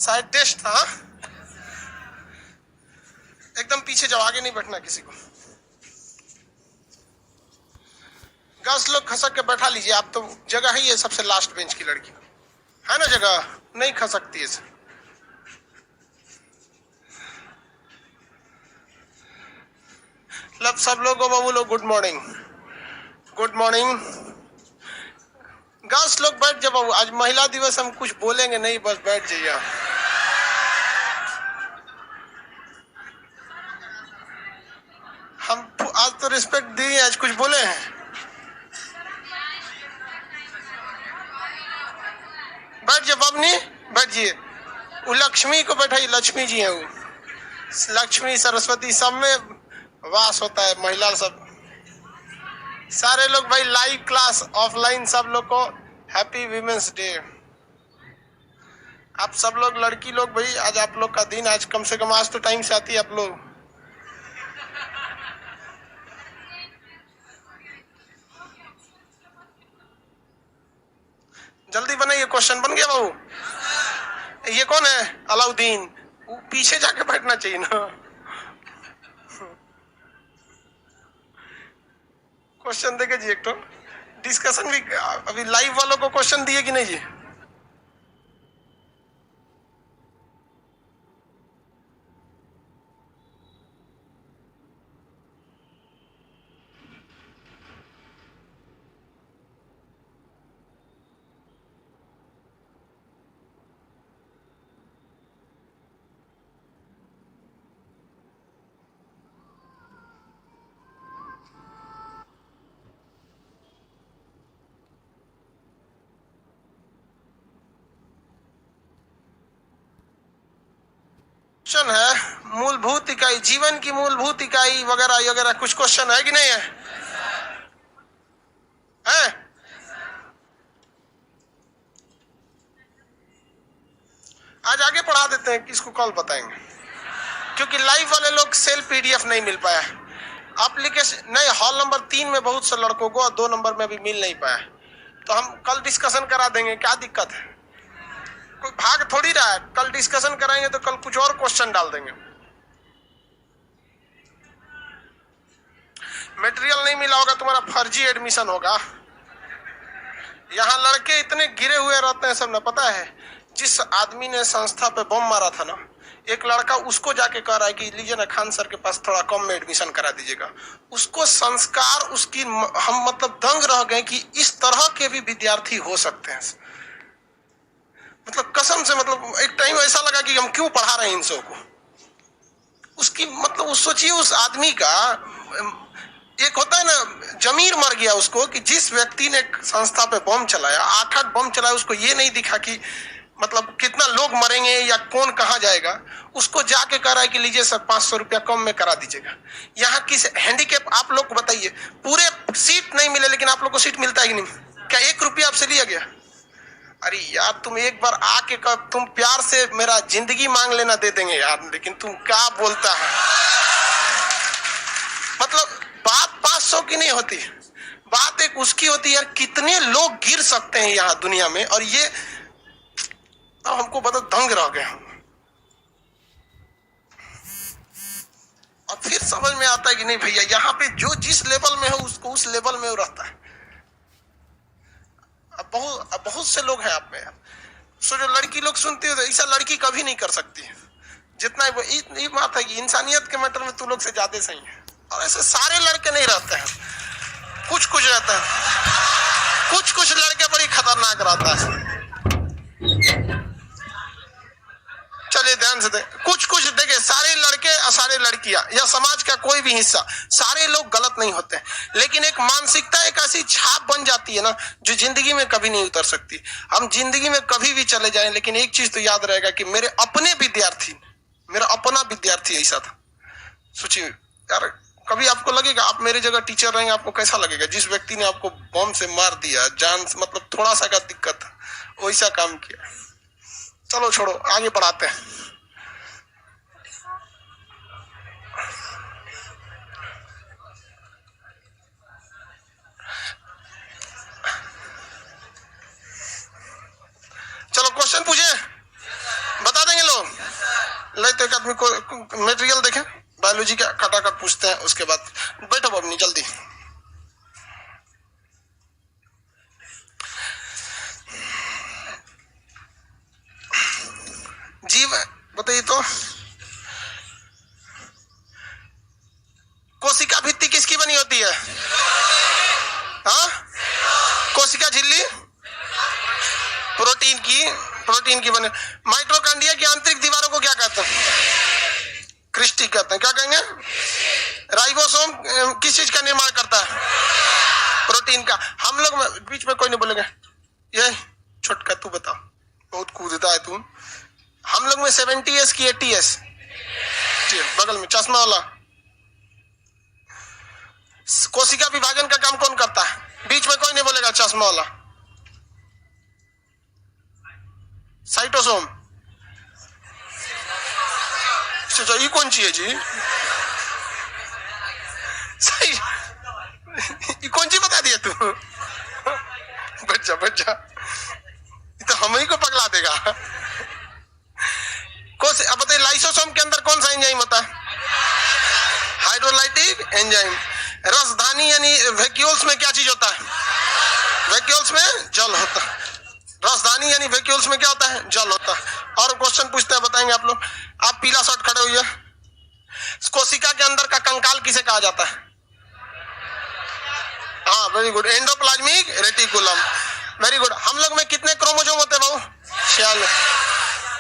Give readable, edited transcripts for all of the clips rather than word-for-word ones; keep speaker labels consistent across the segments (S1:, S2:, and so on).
S1: शायद टेस्ट था। एकदम पीछे जाओ, आगे नहीं बैठना किसी को। गर्ल्स लोग खसक के बैठा लीजिए, आप तो जगह ही है सबसे लास्ट बेंच की लड़की है ना, जगह नहीं खसकती है। सब लोग बाबू लोग good morning, good morning. Girls लोग बैठ जाओ बाबू, आज महिला दिवस, हम कुछ बोलेंगे नहीं, बस बैठ जाइए। हम आज तो रिस्पेक्ट दिए, आज कुछ बोले हैं? बैठ जाओ बबनी, बैठिए। वो लक्ष्मी को बैठाइए, लक्ष्मी जी हैं वो, लक्ष्मी सरस्वती सब में वास होता है महिला सब। सारे लोग भाई लाइव क्लास ऑफलाइन, सब लोग को हैप्पी वीमेंस डे। आप सब लोग लड़की लोग भाई, आज आप लोग का दिन, आज कम से कम आज तो टाइम से आती है आप लोग। जल्दी बनाइए, क्वेश्चन बन गया बाबू। ये कौन है? अलाउद्दीन। पीछे जाके बैठना चाहिए ना। क्वेश्चन देखे जी, एक तो डिस्कशन भी। अभी लाइव वालों को क्वेश्चन दिए कि नहीं जी? क्वेश्चन है मूलभूत इकाई, जीवन की मूलभूत इकाई वगैरह वगैरह, कुछ क्वेश्चन है कि नहीं है? है? आज आगे पढ़ा देते हैं, किसको कल बताएंगे, क्योंकि लाइव वाले लोग सेल पीडीएफ नहीं मिल पाया। एप्लीकेशन नहीं, हॉल नंबर 3 में बहुत से लड़कों को, और 2 नंबर में भी मिल नहीं पाया, तो हम कल डिस्कशन करा देंगे। क्या दिक्कत है? कोई भाग थोड़ी रहा है, कल डिस्कशन कराएंगे तो कल कुछ और क्वेश्चन डाल देंगे। मटेरियल नहीं मिला होगा, तुम्हारा फर्जी एडमिशन होगा। यहाँ लड़के इतने गिरे हुए रहते हैं सब ना, पता है? जिस आदमी ने संस्था पे बम मारा था ना, एक लड़का उसको जाके कह रहा है कि लीजिए ना खान सर के पास थोड़ा कम में एडमिशन करा दीजिएगा। उसको संस्कार, उसकी हम मतलब दंग रह गए कि इस तरह के भी विद्यार्थी हो सकते हैं। मतलब कसम से, मतलब एक टाइम ऐसा लगा कि हम क्यों पढ़ा रहे हैं इन सब को। उसकी मतलब सोचिए, उस आदमी का एक होता है ना, जमीर मर गया उसको, कि जिस व्यक्ति ने संस्था पे बम चलाया, 8-8 बम चलाया, उसको ये नहीं दिखा कि मतलब कितना लोग मरेंगे या कौन कहाँ जाएगा। उसको जाके कह रहा है कि लीजिए सर 500 रुपया कम में करा दीजिएगा। यहाँ किस हैंडीकैप आप लोग को बताइए, पूरे सीट नहीं मिले, लेकिन आप लोग को सीट मिलता है कि नहीं? क्या 1 रुपया आपसे लिया गया? अरे यार, तुम एक बार आके तुम प्यार से मेरा जिंदगी मांग लेना, दे देंगे यार, लेकिन तुम क्या बोलता है। मतलब बात 500 की नहीं होती, बात एक उसकी होती है यार, कितने लोग गिर सकते हैं यहाँ दुनिया में। और ये तो हमको बता दंग रह गए हम। और फिर समझ में आता है कि नहीं भैया, यहाँ पे जो जिस लेवल में हो उसको उस लेवल में वो रहता है। अब बहुत से लोग हैं आप में, सो जो लड़की लोग सुनती हो, तो ऐसा लड़की कभी नहीं कर सकती जितना ये बात है कि इंसानियत के मैटर में तू लोग से ज्यादा सही है। और ऐसे सारे लड़के नहीं रहते हैं, कुछ कुछ रहते हैं, कुछ कुछ लड़के बड़ी खतरनाक रहता है। चलिए ध्यान से देख, कुछ कुछ देखे, सारे लड़के और सारे लड़कियां या समाज का कोई भी हिस्सा, सारे लोग गलत नहीं होते, लेकिन एक मानसिकता, एक ऐसी छाप बन जाती है ना, जो जिंदगी में कभी नहीं उतर सकती। हम जिंदगी में कभी भी चले जाएं, लेकिन एक चीज तो याद रहेगा कि मेरे अपने विद्यार्थी, मेरा अपना विद्यार्थी ऐसा था। सोचिए यार, कभी आपको लगेगा, आप मेरी जगह टीचर रहेंगे, आपको कैसा लगेगा? जिस व्यक्ति ने आपको बम से मार दिया, जान मतलब थोड़ा सा का दिक्कत, वैसा काम किया। चलो छोड़ो, आगे बढ़ाते हैं। चलो क्वेश्चन पूछे, बता देंगे। आदमी को मटेरियल देखें, बायोलॉजी का खटाखट पूछते हैं, उसके बाद बैठो अपनी जल्दी। जीव बताइए तो कोशिका भित्ति किसकी बनी होती है? हाँ, कोशिका झिल्ली प्रोटीन की बने। माइटोकॉन्ड्रिया की आंतरिक दीवारों को क्या कहते हैं? क्रिस्टी कहते हैं। क्या कहेंगे? राइबोसोम किस चीज का निर्माण करता है? प्रोटीन का। हम लोग में बीच में कोई नहीं बोलेगा, ये छोटका तू बता, बहुत कूदता है तू। हम लोग में 70S की 80S, बगल में चश्मा वाला। कोशिका विभाजन का काम कौन करता है? बीच में कोई नहीं बोलेगा, चश्मा वाला। साइटोसोम। ये कौन सी है जी? सही, ये कौन सी बता दिया तू? बच जा ये तो हम ही को पगला देगा। अब बताइए, लाइसोसोम के अंदर कौन सा एंजाइम होता है? Hydrolytic enzyme. रसधानी यानी वैक्यूल्स में क्या चीज होता है? वैक्यूल्स में जल होता है। रसधानी यानी वैक्यूल्स में क्या होता है? जल होता है। और क्वेश्चन पूछते हैं, बताएंगे आप लोग। आप पीला शर्ट खड़े हुए, कोशिका के अंदर का कंकाल किसे कहा जाता है? हाँ, very good, endoplasmic reticulum. Very good. हम लोग में कितने क्रोमोसोम होते हैं बाबू? 46।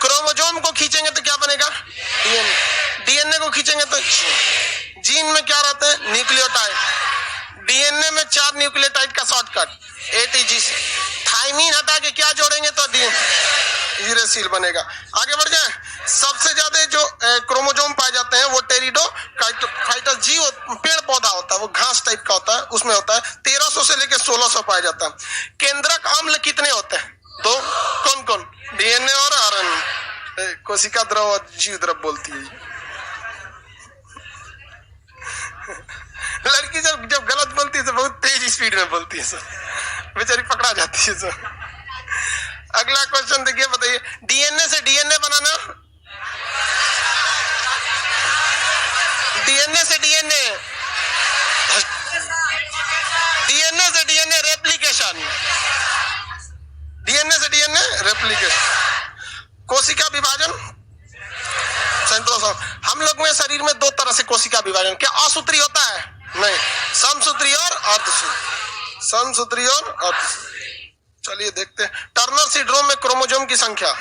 S1: क्रोमोसोम को खींचेंगे तो क्या बनेगा? डीएनए को खींचेंगे तो जीन में क्या रहते हैं? न्यूक्लियोटाइड। डीएनए में 4 न्यूक्लियोटाइड का शॉर्टकट ATG। थाइमीन हटा के क्या जोड़ेंगे तो यूरेसिल बनेगा। आगे बढ़ जाए। सबसे ज्यादा जो क्रोमोसोम पाए जाते हैं वो टेरिडोफाइटस जीव पेड़ पौधा होता है, वो घास टाइप का होता है, उसमें होता है। 1300 से लेकर 1600 पाया जाता है। केंद्रक अम्ल कितने होते हैं? 2। कौन कौन? डीएनए और आरएनए। कोशिका द्रव और जीव द्रव बोलती है। लड़की जब गलत बोलती है तो बहुत तेज स्पीड में बोलती है सर, बेचारी पकड़ा जाती है सर। अगला क्वेश्चन देखिए, बताइए, डीएनए से डीएनए बनाना, डीएनए से डीएनए, डीएनए से डीएनए रेप्लिकेशन, डीएनए से डीएनए रेप्लिकेशन। कोशिका विभाजन, सेंट्रोसोम। हम लोग में शरीर में 2 तरह से कोशिका विभाजन, क्या असूत्री होता है? नहीं, समसूत्री और अर्धसूत्री। समसूत्री और अर्धसूत्री। चलिए देखते हैं। टर्नर सिंड्रोम में क्रोमोसोम की संख्या,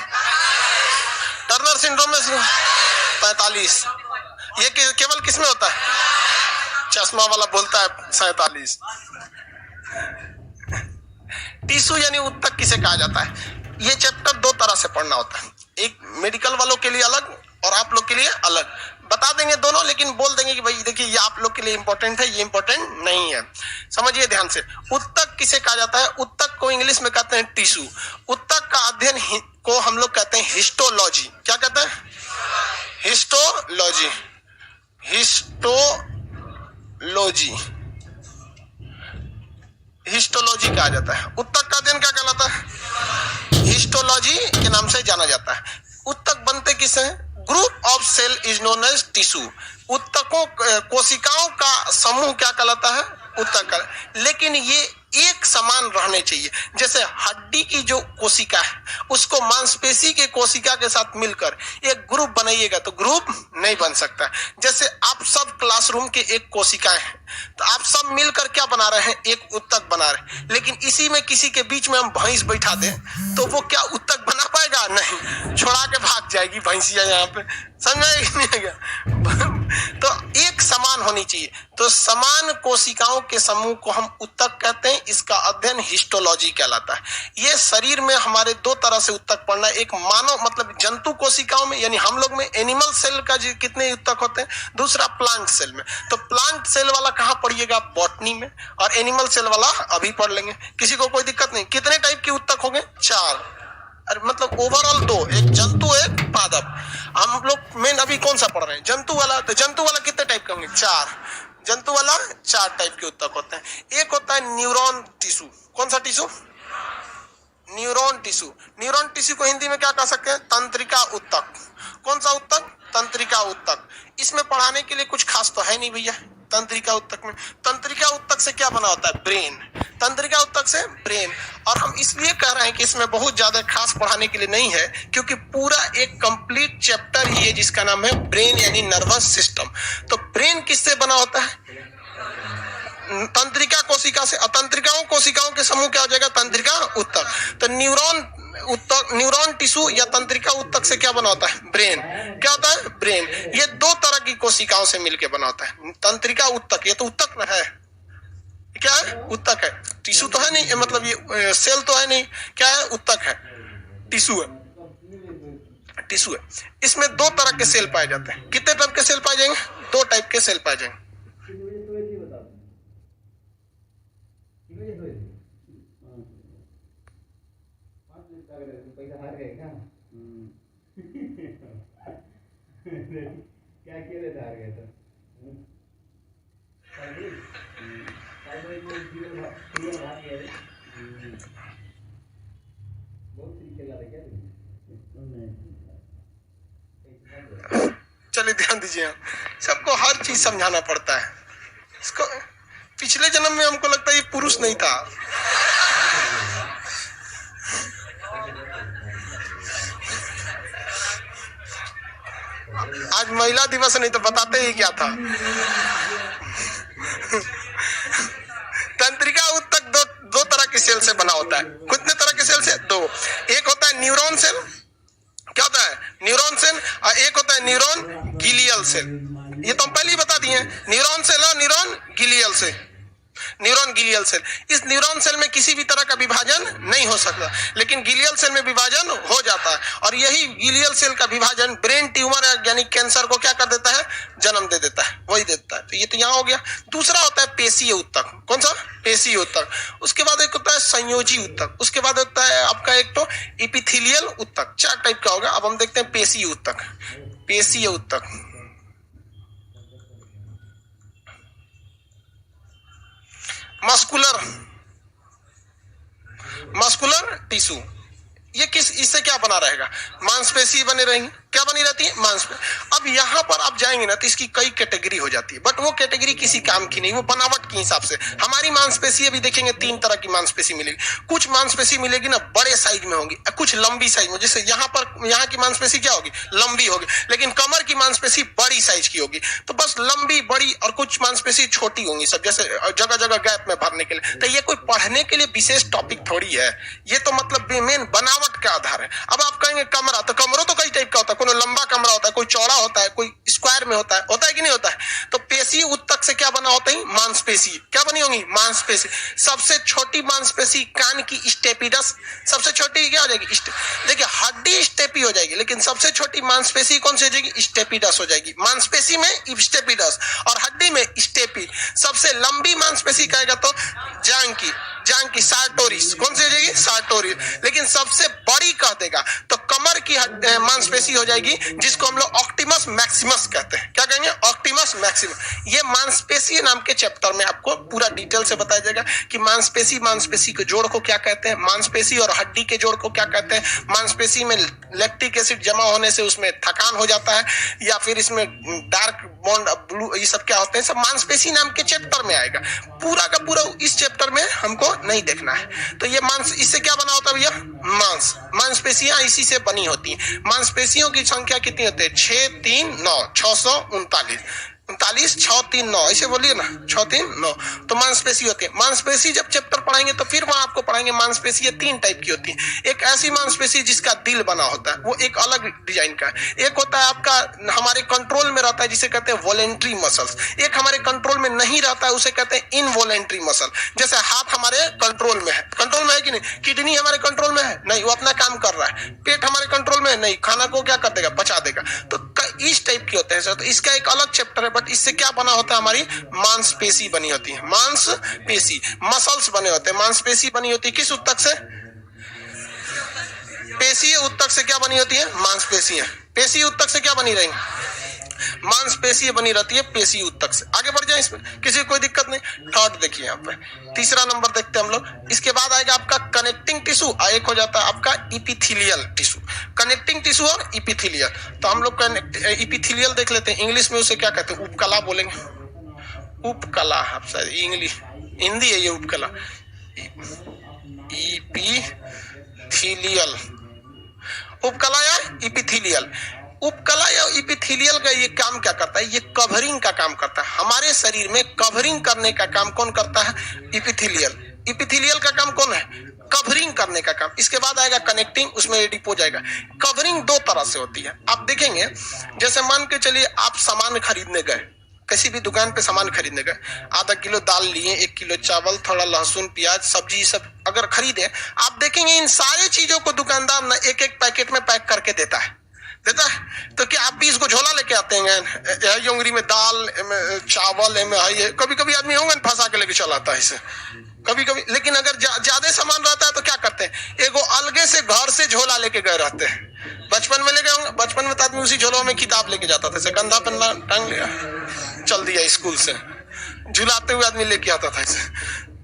S1: टर्नर सिंड्रोम में 45। ये केवल किसमें होता है? चश्मा वाला बोलता है 47। टिश्यू यानी ऊतक किसे कहा जाता है? ये चैप्टर 2 तरह से पढ़ना होता है, एक मेडिकल वालों के लिए अलग और आप लोग के लिए अलग। बता देंगे दोनों, लेकिन बोल देंगे कि भाई देखिए ये आप लोग के लिए इंपॉर्टेंट है, ये इंपॉर्टेंट नहीं है। समझिए ध्यान से। ऊतक किसे कहा जाता है? ऊतक को इंग्लिश में कहते हैं टिश्यू। ऊतक का अध्ययन को हम लोग कहते हैं हिस्टोलॉजी। क्या कहते हैं? हिस्टोलॉजी। हिस्टोलॉजी, हिस्टोलॉजी कहा जाता है। ऊतक का अध्ययन क्या कहलाता है? हिस्टोलॉजी के नाम से जाना जाता है। ऊतक बनते किससे हैं? Group of cell is known as tissue. ऊतकों, कोशिकाओं का समूह क्या कहलाता है? ऊतक। लेकिन ये एक समान रहने चाहिए। जैसे हड्डी की जो कोशिका है उसको मांसपेशी के कोशिका के साथ मिलकर एक ग्रुप बनाइएगा तो ग्रुप नहीं बन सकता। जैसे आप सब क्लासरूम के एक कोशिकाएं हैं तो आप सब मिलकर क्या बना रहे हैं? एक ऊतक बना रहे हैं। लेकिन इसी में किसी के बीच में हम भैंस बैठा दें तो वो क्या ऊतक बना पाएगा? नहीं, छोड़ा के भाग जाएगी भैंसिया यहाँ पे। समझ नहीं आएगा? तो एक समान होनी चाहिए। तो समान कोशिकाओं के समूह को हम ऊतक कहते हैं। इसका अध्ययन हिस्टोलॉजी कहलाता है। ये शरीर में हमारे 2 तरह से ऊतक पढ़ना है। एक मानव मतलब जंतु कोशिकाओं में, यानी हम लोग में एनिमल सेल का कितने ऊतक होते हैं, दूसरा प्लांट सेल में। तो प्लांट सेल वाला कहाँ पढ़िएगा? बॉटनी में। और एनिमल सेल वाला अभी पढ़ लेंगे, किसी को कोई दिक्कत नहीं। कितने टाइप के ऊतक होंगे? 4। मतलब ओवरऑल 2, एक जंतु एक पादप। हम लोग मेन अभी कौन सा पढ़ रहे हैं? जंतु वाला। तो जंतु वाला कितने टाइप के होंगे? 4। जंतु वाला 4 टाइप के ऊतक होते हैं। एक होता है न्यूरॉन टिश्यू। कौन सा tissue? Neuron tissue. Neuron tissue को हिंदी में क्या कह सकते हैं? तंत्रिका ऊतक। कौन सा ऊतक? तंत्रिका ऊतक। इसमें पढ़ाने के लिए कुछ खास तो है नहीं भैया। तंत्रिका ऊतक में, तंत्रिका ऊतक से क्या बना होता है? ब्रेन। तंत्रिका ऊतक से ब्रेन। और हम इसलिए कह रहे हैं कि इसमें बहुत ज्यादा खास पढ़ाने के लिए नहीं है, क्योंकि पूरा एक कंप्लीट चैप्टर ही है जिसका नाम है ब्रेन यानी नर्वस सिस्टम। तो ब्रेन किससे बना होता है? तंत्रिका कोशिका से। अतंत्रिकाओं कोशिकाओं के समूह क्या हो जाएगा? तंत्रिका ऊतक। तो न्यूरॉन टिश्यू या तंत्रिका ऊतक से क्या बना होता है? ब्रेन। क्या होता है? ब्रेन। ये दो तरह की कोशिकाओं से मिलकर बना होता है। तंत्रिका ऊतक, ये तो ऊतक ना है, क्या है? ऊतक है। टिश्यू तो है नहीं, मतलब ये सेल तो है नहीं, क्या है? ऊतक है, टिश्यू है, टिश्यू है। इसमें दो तरह के सेल पाए जाते हैं। कितने टाइप के सेल पाए जाएंगे? दो टाइप के सेल पाए जाएंगे।
S2: क्या खेले था गया था
S1: चलिए ध्यान दीजिए, सबको हर चीज समझाना पड़ता है। इसको पिछले जन्म में हमको लगता है ये पुरुष नहीं था। आज महिला दिवस नहीं तो बताते ही क्या था। तंत्रिका ऊतक दो तरह के सेल से बना होता है। कितने तरह के सेल से? दो। एक होता है न्यूरॉन सेल। क्या होता है? Neuron cell. और एक होता है न्यूरॉन गिलियल सेल। ये तो हम पहले ही बता दिए, न्यूरॉन सेल और neuron glial cell. Neuron glial cell, इस न्यूरॉन सेल में किसी भी तरह का विभाजन नहीं हो सकता, लेकिन गिलियल सेल में विभाजन हो जाता है। और यही गिलियल सेल का विभाजन ब्रेन ट्यूमर यानी कैंसर को क्या कर देता है? जन्म दे देता है, वही देता है। तो ये तो यहाँ हो गया। दूसरा होता है पेशीय ऊतक। कौन सा? पेशीय ऊतक। उसके बाद एक होता है संयोजी ऊतक। उसके बाद होता है आपका एक तो एपिथेलियल ऊतक। चार टाइप का होगा। अब हम देखते हैं पेशीय ऊतक। पेशीय ऊतक, मस्कुलर टिश्यू। ये इससे क्या बना रहेगा? मांसपेशी बने रहेंगी। क्या बनी रहती है? मांसपेशी। अब यहाँ पर आप जाएंगे ना तो इसकी कई कैटेगरी हो जाती है, बट वो कैटेगरी किसी काम की नहीं, वो बनावट के हिसाब से। हमारी मांसपेशी अभी देखेंगे तीन तरह की मांसपेशी मिलेगी। कुछ मांसपेशी मिलेगी ना बड़े साइज में होगी, कुछ लंबी साइज में। जैसे यहाँ की मांसपेशी क्या होगी? लंबी होगी। लेकिन कमर की मांसपेशी बड़ी साइज की होगी। तो बस लंबी बड़ी और कुछ मांसपेशी छोटी होंगी, सब जैसे जगह जगह गैप में भरने के लिए। तो ये कोई पढ़ने के लिए विशेष टॉपिक थोड़ी है, ये तो मतलब मेन बनावट का आधार है। अब आप कहेंगे कमरा, तो कमरों तो कई टाइप का होता है। कोई लंबा कमरा होता है, कोई चौड़ा होता है, कोई स्क्वायर में होता है कि नहीं होता है? तो पेशी ऊतक से क्या बना होता है? मांसपेशी। क्या बनी होंगी? मांसपेशी। सबसे छोटी मांसपेशी कान की स्टेपिडस। सबसे छोटी क्या हो जाएगी? देखिए हड्डी स्टेपी हो जाएगी, लेकिन सबसे छोटी मांसपेशी कौन सी हो जाएगी? स्टेपिडस हो जाएगी। मांसपेशी में स्टेपिडस और हड्डी में स्टेपी। सबसे लंबी मांसपेशी कहेगा तो जांग की सार्टोरिस। कौन सी हो जाएगी? सार्टोरिस। लेकिन सबसे बड़ी कह देगा तो कमर की मांसपेशी हो जाएगी, जिसको हम लोग ऑप्टिमस मैक्सिमस कहते हैं। क्या कहेंगे? Optimus Maximus. ये मांसपेशी नाम के चैप्टर में आपको पूरा डिटेल से बताया जाएगा कि मांसपेशी के जोड़ को क्या कहते हैं, मांसपेशी और हड्डी के जोड़ को क्या कहते हैं, मांसपेशी में लैक्टिक एसिड जमा होने से उसमें थकान हो जाता है, या फिर इसमें डार्क बॉन्ड ब्लू, ये सब क्या होते हैं, सब मांसपेशी नाम के चैप्टर में आएगा। पूरा का पूरा इस चैप्टर में हमको नहीं देखना है। तो ये मांस, इससे क्या बना होता है भैया? मांसपेशियां इसी से बनी होती हैं। मांसपेशियों की संख्या कितनी होती है? 6, 3, 9, 639। 39, 6, 3, 9 ऐसे बोलिए ना, 6, 3, 9। तो मांसपेशी होती है। मांसपेशी जब चैप्टर पढ़ाएंगे तो फिर वहां आपको पढ़ाएंगे मांसपेशी तीन टाइप की होती है। एक ऐसी मांसपेशी जिसका दिल बना होता है, वो एक अलग डिजाइन का है। एक होता है आपका हमारे कंट्रोल में रहता है, जिसे कहते हैं वॉलेंट्री मसल्स। एक हमारे कंट्रोल में नहीं रहता है, उसे कहते हैं इनवॉलेंट्री मसल। जैसे हाथ हमारे कंट्रोल में है कि नहीं? किडनी हमारे कंट्रोल में है नहीं, वो अपना काम कर रहा है। पेट हमारे कंट्रोल में है नहीं, खाना को क्या कर देगा? पचा देगा। तो इस टाइप की होते हैं सर। तो इसका एक अलग चैप्टर है, बट इससे क्या बना होता है? हमारी मांसपेशी बनी होती है। मांसपेशी, मसल्स बने होते हैं। मांसपेशी बनी होती है किस ऊतक से? पेशीय ऊतक से। क्या बनी होती है? मांसपेशियां। पेशीय ऊतक से क्या बनी रहेंगी? मांसपेशी बनी रहती है पेशी उत्तक से। आगे बढ़ जाए, इसमें किसी को कोई दिक्कत नहीं। थर्ड देखिए यहाँ पे, तीसरा नंबर देखते हैं हम लोग। इसके बाद आएगा आपका कनेक्टिंग टिश्यू, एक हो जाता है आपका इपिथेलियल टिश्यू। कनेक्टिंग टिश्यू और इपिथेलियल, तो हम लोग इपिथेलियल देख लेते हैं। इंग्लिश में उसे क्या कहते हैं? उपकला बोलेंगे, उपकला। आप शायद इंग्लिश, हिंदी है ये उपकला, इपिथेलियल, उपकला या इपिथेलियल। उपकला या इपिथेलियल का ये काम क्या करता है? ये कवरिंग का काम करता है। हमारे शरीर में कवरिंग करने का काम कौन करता है? इपिथेलियल। इपिथेलियल का काम कौन है? कवरिंग करने का काम। इसके बाद आएगा कनेक्टिंग, उसमें एडिपोज जाएगा। कवरिंग दो तरह से होती है, आप देखेंगे। जैसे मान के चलिए आप सामान खरीदने गए, किसी भी दुकान पे सामान खरीदने गए, आधा किलो दाल लिए, 1 किलो चावल, थोड़ा लहसुन, प्याज, सब्जी, सब अगर खरीदे, आप देखेंगे इन सारी चीजों को दुकानदार ना एक एक पैकेट में पैक करके देता है। तो क्या आप भी इसको झोला लेके आते हैं? योंगरी में दाल, चावल, कभी कभी आदमी होंगे फंसा के लेके चला आता है इसे, कभी कभी। लेकिन अगर ज्यादा सामान रहता है तो क्या करते हैं? एगो अलगे से घर से झोला लेके गए रहते हैं। बचपन में ले गए होंगे, बचपन में तो आदमी उसी झोला में किताब लेके जाता था, इसे कंधा पे टांग लिया, चल दिया स्कूल से, झुलाते हुए आदमी लेके आता था इसे।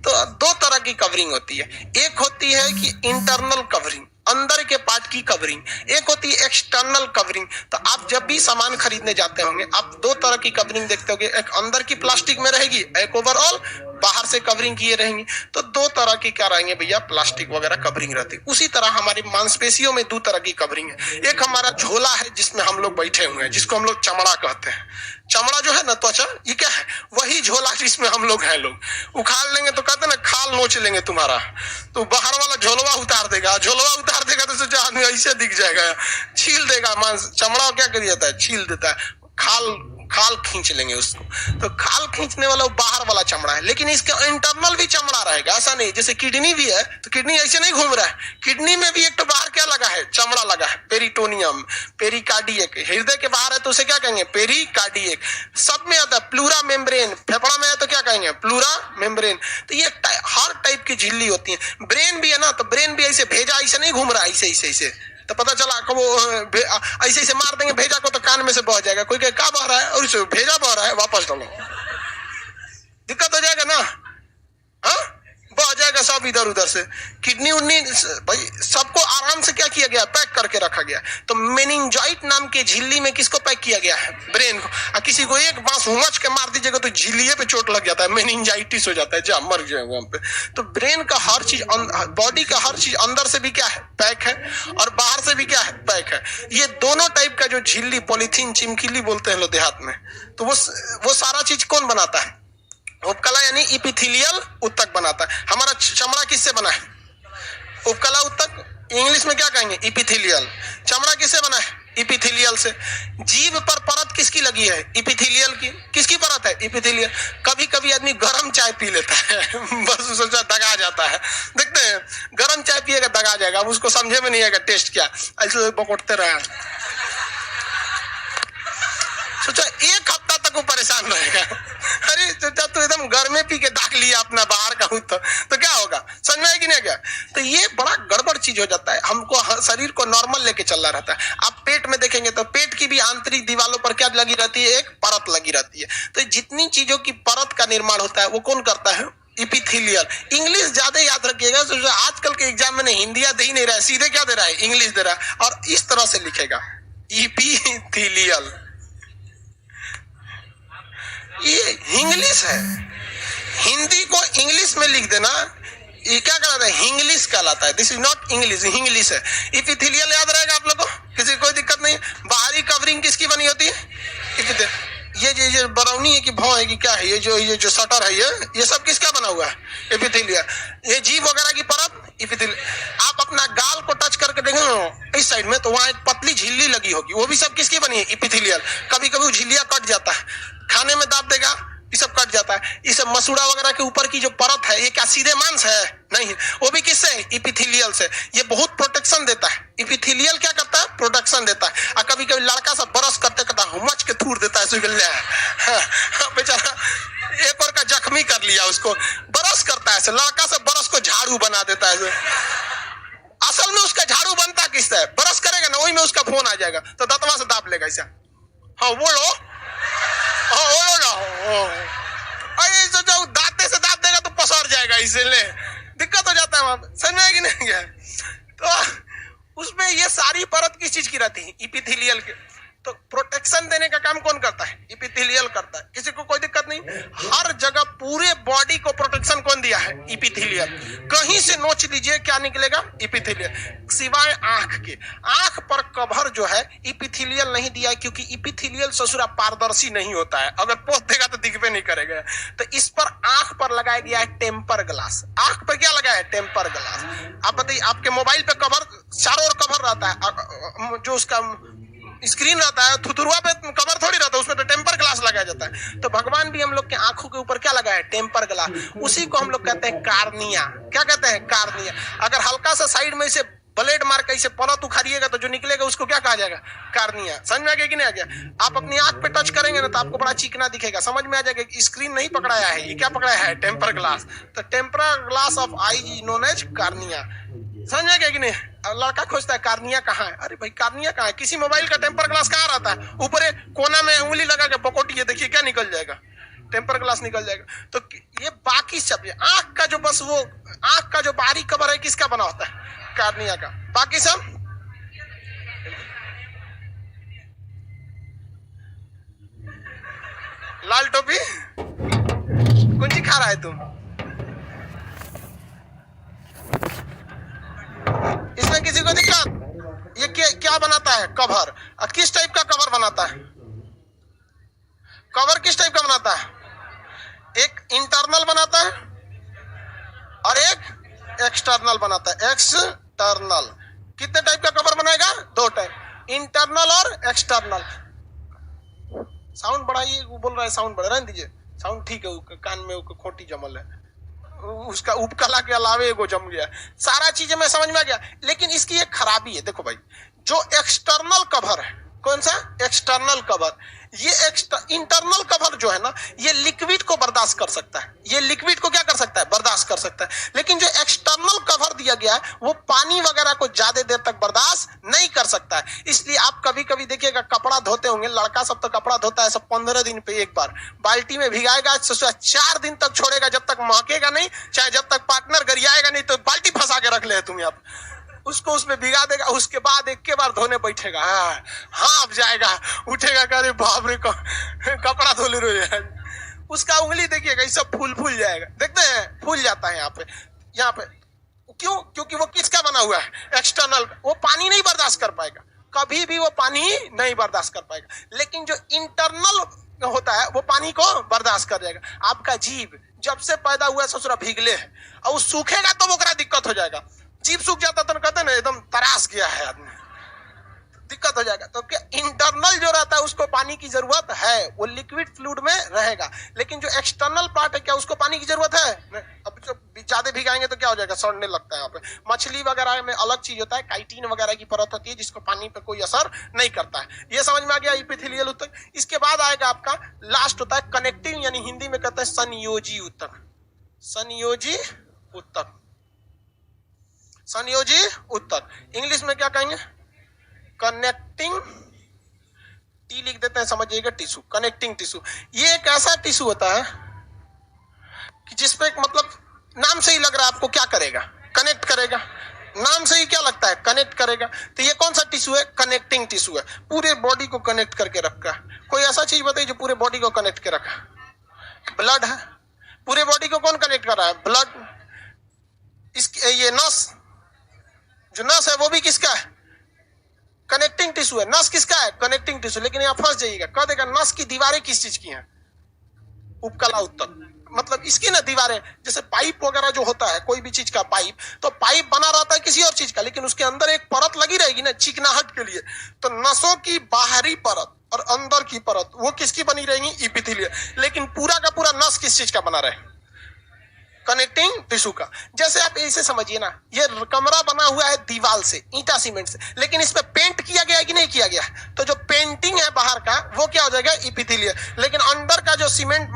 S1: तो दो तरह की कवरिंग होती है। एक होती है कि इंटरनल कवरिंग, अंदर के पार्ट की कवरिंग, एक होती है एक्सटर्नल कवरिंग। तो आप जब भी सामान खरीदने जाते होंगे, आप दो तरह की कवरिंग देखते होंगे, एक अंदर की प्लास्टिक में रहेगी, एक ओवरऑल बाहर से कवरिंग किए रहेंगी। तो दो तरह की क्या रहेंगे भैया? प्लास्टिक वगैरह कवरिंग रहती है। उसी तरह हमारी मांसपेशियों में दो तरह की कवरिंग है। एक हमारा झोला है जिसमें हम लोग बैठे हुए हैं, जिसको हम लोग चमड़ा कहते हैं। चमड़ा जो है ना, त्वचा, ये क्या है? वही झोला जिसमें हम लोग हैं। लोग उखाड़ लेंगे तो कहते हैं ना, खाल नोच लेंगे तुम्हारा, तो बाहर वाला झोलवा उतार देगा। झोलवा उतार देगा तो सोचा आदमी ऐसे दिख जाएगा, छील देगा। मांस चमड़ा क्या कर देता है? छील देता है। खाल खींच लेंगे उसको, तो खाल खींचने वाला बाहर वाला चमड़ा है। लेकिन इसका इंटरनल भी चमड़ा रहेगा, ऐसा नहीं। जैसे किडनी भी है, तो किडनी ऐसे नहीं घूम रहा है, किडनी में भी एक तो बाहर क्या लगा है? चमड़ा लगा है, पेरिटोनियम, पेरिकार्डियक। हृदय के बाहर है तो उसे क्या कहेंगे? पेरिकार्डियक। सब में आता है प्लूरा मेम्ब्रेन, फेफड़ा में है तो क्या कहेंगे? Pleura membrane. तो ये हर टाइप की झिल्ली होती है। ब्रेन भी है ना, तो ब्रेन भी ऐसे भेजा ऐसे नहीं घूम रहा है, ऐसे तो पता चला कि वो ऐसे मार देंगे भेजा को तो कान में से बह जाएगा। कोई कहे क्या बह रहा है, और इसे भेजा बह रहा है, वापस डालो, दिक्कत हो जाएगा ना। हाँ, बह जाएगा सब इधर उधर से। किडनी उडनी भाई सबको आराम से क्या किया गया? पैक करके रखा गया। तो मेनिंजाइट नाम के झिल्ली में किसको पैक किया गया है? ब्रेन को। किसी को एक बांस हुमच के मार दीजिएगा तो झिल्लिये पे चोट लग जाता है, मेनिंजाइटिस हो जाता है, जा मर जाएगा वहां पे। तो ब्रेन का हर चीज, बॉडी का हर चीज अंदर से भी क्या है? पैक है, और बाहर से भी क्या है? पैक है। ये दोनों टाइप का जो झिल्ली, पॉलीथीन, चिमकिली बोलते हैं लोग देहात में, तो वो सारा चीज कौन बनाता है? उपकला यानी इपिथेलियल उत्तक बनाता है। हमारा चमड़ा किससे बना है? उपकला उत्तक, इंग्लिश में क्या कहेंगे? इपिथेलियल। चमड़ा किससे बना है? इपिथेलियल से। जीभ पर परत किसकी लगी है? इपिथेलियल की। किसकी परत है? इपिथेलियल। कभी कभी आदमी गर्म चाय पी लेता है बस सोचा दगा जाता है। देखते हैं, गर्म चाय पिएगा दगा जाएगा, अब उसको समझे में नहीं आएगा टेस्ट क्या, ऐसे बकोटते रहे, सोचा एक हफ्ता तक वो परेशान रहेगा। अरे सोचा तो एकदम घर में पी के दाग लिया अपना, बाहर का हूं तो क्या होगा? समझ में आएगी नहीं क्या? तो ये बड़ा गड़बड़ चीज हो जाता है। हमको शरीर को नॉर्मल लेके चलना रहता है। आप पेट में देखेंगे तो पेट की भी आंतरिक दीवारों पर क्या लगी रहती है? एक परत लगी रहती है। तो जितनी चीजों की परत का निर्माण होता है वो कौन करता है? इपिथेलियल। इंग्लिश ज्यादा याद रखिएगा, तो आजकल के एग्जाम में हिंदी दे ही नहीं रहा है, सीधे क्या दे रहा है? इंग्लिश दे रहा है, और इस तरह से लिखेगा इपिथेलियल। ये इंग्लिश है, हिंदी को इंग्लिश में लिख देना, ये क्या कहलाता है? इंग्लिश कहलाता है। This is not English, English है। इपिथेलियल याद रहेगा आप लोगों को, किसी कोई दिक्कत नहीं। बाहरी कवरिंग किसकी बनी होती है? ये बरौनी है कि भाव है कि क्या है? ये जो शटर है, ये सब किसका बना हुआ है? एपिथेलियल। ये जीभ वगैरह की परत एपिथेलियल। आप अपना गाल को टच करके देखें इस साइड में, तो वहां एक पतली झिल्ली लगी होगी, वो भी सब किसकी बनी है? एपिथेलियल। कभी कभी वो झिल्लियां कट जाता है, खाने में दाब देगा, ये सब कट जाता है। इसे मसूड़ा वगैरह के ऊपर की जो परत है, ये क्या सीधे मांस है? नहीं, वो भी किससे? एपिथेलियल से। ये बहुत प्रोटेक्शन देता है। एपिथेलियल क्या करता है? प्रोटेक्शन देता है। और कभी कभी लड़का सब ब्रश करते करते हुमच के थूर देता है, बेचारा एक और का जख्मी कर लिया, उसको ब्रश करता है, लड़का से ब्रश को झाड़ू बना देता है। असल में उसका झाड़ू बनता किससे? ब्रश करेगा ना, वही में उसका फोन आ जाएगा, तो दतवा से दाब लेगा ऐसा, हाँ बोलो, हाँ बोलो ना। अरे जो दांते से दांत देगा तो पसर जाएगा, इसलिए दिक्कत हो जाता है वहां पे। समझ में आया कि नहीं गया? तो उसमें ये सारी परत किस चीज की रहती है? इपिथेलियल के। तो प्रोटेक्शन देने का काम कौन करता है? इपिथेलियल करता है। किसी को कोई दिक्कत नहीं, हर जगह पूरे बॉडी को प्रोटेक्शन कौन दिया है? इपिथेलियल। कहीं से नोच लीजिए क्या निकलेगा? इपिथेलियल, सिवाय आंख के। आंख पर कवर जो है इपिथेलियल नहीं दिया है, क्योंकि इपिथेलियल ससुरा पारदर्शी नहीं होता है, अगर पोत देगा तो दिखबे नहीं करेगा। तो इस पर आंख पर लगाया गया है टेम्पर ग्लास। आंख पर क्या लगाया है? Temper glass. आप बताइए, आपके मोबाइल पे कवर चारों ओर कवर रहता है, जो उसका स्क्रीन रहता है, थुथुरुआ पे कवर थोड़ी रहता है, उसमें तो टेम्पर ग्लास लगाया जाता है। तो भगवान भी हम लोग के आंखों के ऊपर क्या लगाया है? Temper glass. उसी को हम लोग कहते हैं कार्निया। क्या कहते हैं? कार्निया। अगर हल्का सा साइड में इसे ब्लेड मार के इसे परत उखाड़िएगा तो जो निकलेगा उसको क्या कहा जाएगा? कार्निया। समझ में आ गया कि नहीं आ गया? आप अपनी आंख पे टच करेंगे ना तो आपको बड़ा चिकना दिखेगा, समझ में आ जाएगा स्क्रीन नहीं पकड़ाया है, ये क्या पकड़ाया है? Temper glass. तो temper glass of eyes is known as cornea. समझ में आ गया कि नहीं? लड़का खोजता है कार्निया कहाँ है? अरे भाई कार्निया कहाँ है? किसी मोबाइल का टेम्पर ग्लास कहाँ रहता है? ऊपर कोना में उंगली लगा के पकोटिए, देखिए क्या निकल जाएगा? टेम्पर ग्लास निकल जाएगा। तो ये बाकी सब, ये आंख का जो बस वो आंख का जो बाहरी कवर है किसका बना होता है? कार्निया का। बाकी सब लाल टोपी कौन सी खा रहा है तुम? इसमें किसी को दिक्कत? ये क्या बनाता है? कवर। किस टाइप का कवर बनाता है? कवर किस टाइप का बनाता है? एक इंटरनल बनाता है और एक एक्सटर्नल बनाता है। एक्सटर्नल। कितने टाइप का कवर बनाएगा? 2 टाइप, इंटरनल और एक्सटर्नल। साउंड बढ़ाइए, वो बोल रहा है साउंड बढ़ा दीजिए। साउंड ठीक है, कान में खोटी जमल है, उसका उपकला के अलावे वो जम गया। सारा चीजें मैं समझ में आ गया, लेकिन इसकी एक खराबी है। देखो भाई, जो एक्सटर्नल कवर है, कौन सा? External cover. ये इंटरनल कवर जो है ना, ये लिक्विड को बर्दाश्त कर सकता है। ये लिक्विड को क्या कर सकता है? बर्दाश्त कर सकता है। लेकिन जो एक्सटर्नल कवर दिया गया है वो पानी वगैरह को ज्यादा देर तक बर्दाश्त नहीं कर सकता है। इसलिए आप कभी कभी देखिएगा कपड़ा धोते होंगे, लड़का सब तो कपड़ा धोता है सब 15 दिन पे एक बार, बाल्टी में भिगाएगा, 4 दिन तक छोड़ेगा, जब तक महकेगा नहीं, चाहे जब तक पार्टनर गरियाएगा नहीं, तो बाल्टी फंसा के रख ले तुम आप उसको, उसमें भिगा देगा, उसके बाद एक के बार धोने बैठेगा, हाँफ जाएगा, उठेगा, करे बाप रे कपड़ा धो ले रहे। उसका उंगली देखिएगा ये सब फूल जाएगा, देखते हैं फूल जाता है यहाँ पे। क्यों? क्योंकि वो किसका बना हुआ है? एक्सटर्नल। वो पानी नहीं बर्दाश्त कर पाएगा, कभी भी वो पानी नहीं बर्दाश्त कर पाएगा। लेकिन जो इंटरनल होता है वो पानी को बर्दाश्त कर जाएगा। आपका जीभ जब से पैदा हुआ ससुरा भीगले है, और वो सूखेगा तो वो दिक्कत हो जाएगा। जीभ सूख जाता तो कहते ना एकदम तरास गया है आदमी, दिक्कत हो जाएगा। तो क्या इंटरनल जो रहता है उसको पानी की जरूरत है, वो लिक्विड फ्लूइड में रहेगा। लेकिन जो एक्सटर्नल पार्ट है, क्या उसको पानी की जरूरत है? अब ज्यादा भिगाएंगे तो क्या हो जाएगा? सड़ने लगता है। यहाँ पे मछली वगैरह में अलग चीज होता है, काइटिन वगैरह की परत होती है जिसको पानी पे कोई असर नहीं करता है। ये समझ में आ गया इपिथेलियल ऊतक। इसके बाद आएगा आपका लास्ट होता है कनेक्टिंग, यानी हिंदी में कहते हैं संयोजी ऊतक। संयोजी ऊतक, संयोजी ऊतक, इंग्लिश में क्या कहेंगे? कनेक्टिंग, टी लिख देते हैं, समझिएगा, टिश्यू, कनेक्टिंग टिश्यू। ये एक ऐसा टिश्यू होता है कि जिसपे मतलब नाम से ही लग रहा है आपको क्या करेगा? कनेक्ट करेगा। नाम से ही क्या लगता है? कनेक्ट करेगा। तो ये कौन सा टिश्यू है? कनेक्टिंग टिश्यू है, पूरे बॉडी को कनेक्ट करके रखा है। कोई ऐसा चीज बताइए जो पूरे बॉडी को कनेक्ट के रखा? ब्लड है। पूरे बॉडी को कौन कनेक्ट कर रहा है? ब्लड। ये नस, जो नस है वो भी किसका है? कनेक्टिंग टिश्यू है। नस किसका है? Connecting tissue. लेकिन यहाँ फंस जाइएगा, कह देगा नस की दीवारें किस चीज की हैं? उपकला ऊतक। मतलब इसकी ना दीवारें, जैसे पाइप वगैरह जो होता है, कोई भी चीज का पाइप, तो पाइप बना रहता है किसी और चीज का, लेकिन उसके अंदर एक परत लगी रहेगी ना चिकनाहट के लिए। तो नसों की बाहरी परत और अंदर की परत वो किसकी बनी रहेगी? इपिथेलियल। लेकिन पूरा का पूरा नस किस चीज का बना रहे? कनेक्टिंग टिश्यू का। जैसे आप इसे समझिए ना, ये कमरा बना हुआ है दीवार से, ईंटा सीमेंट से, लेकिन इस पे पेंट किया गया है कि नहीं किया गया? तो जो पेंटिंग है बाहर का वो क्या हो जाएगा? इपिथेलियल। लेकिन अंदर का जो सीमेंट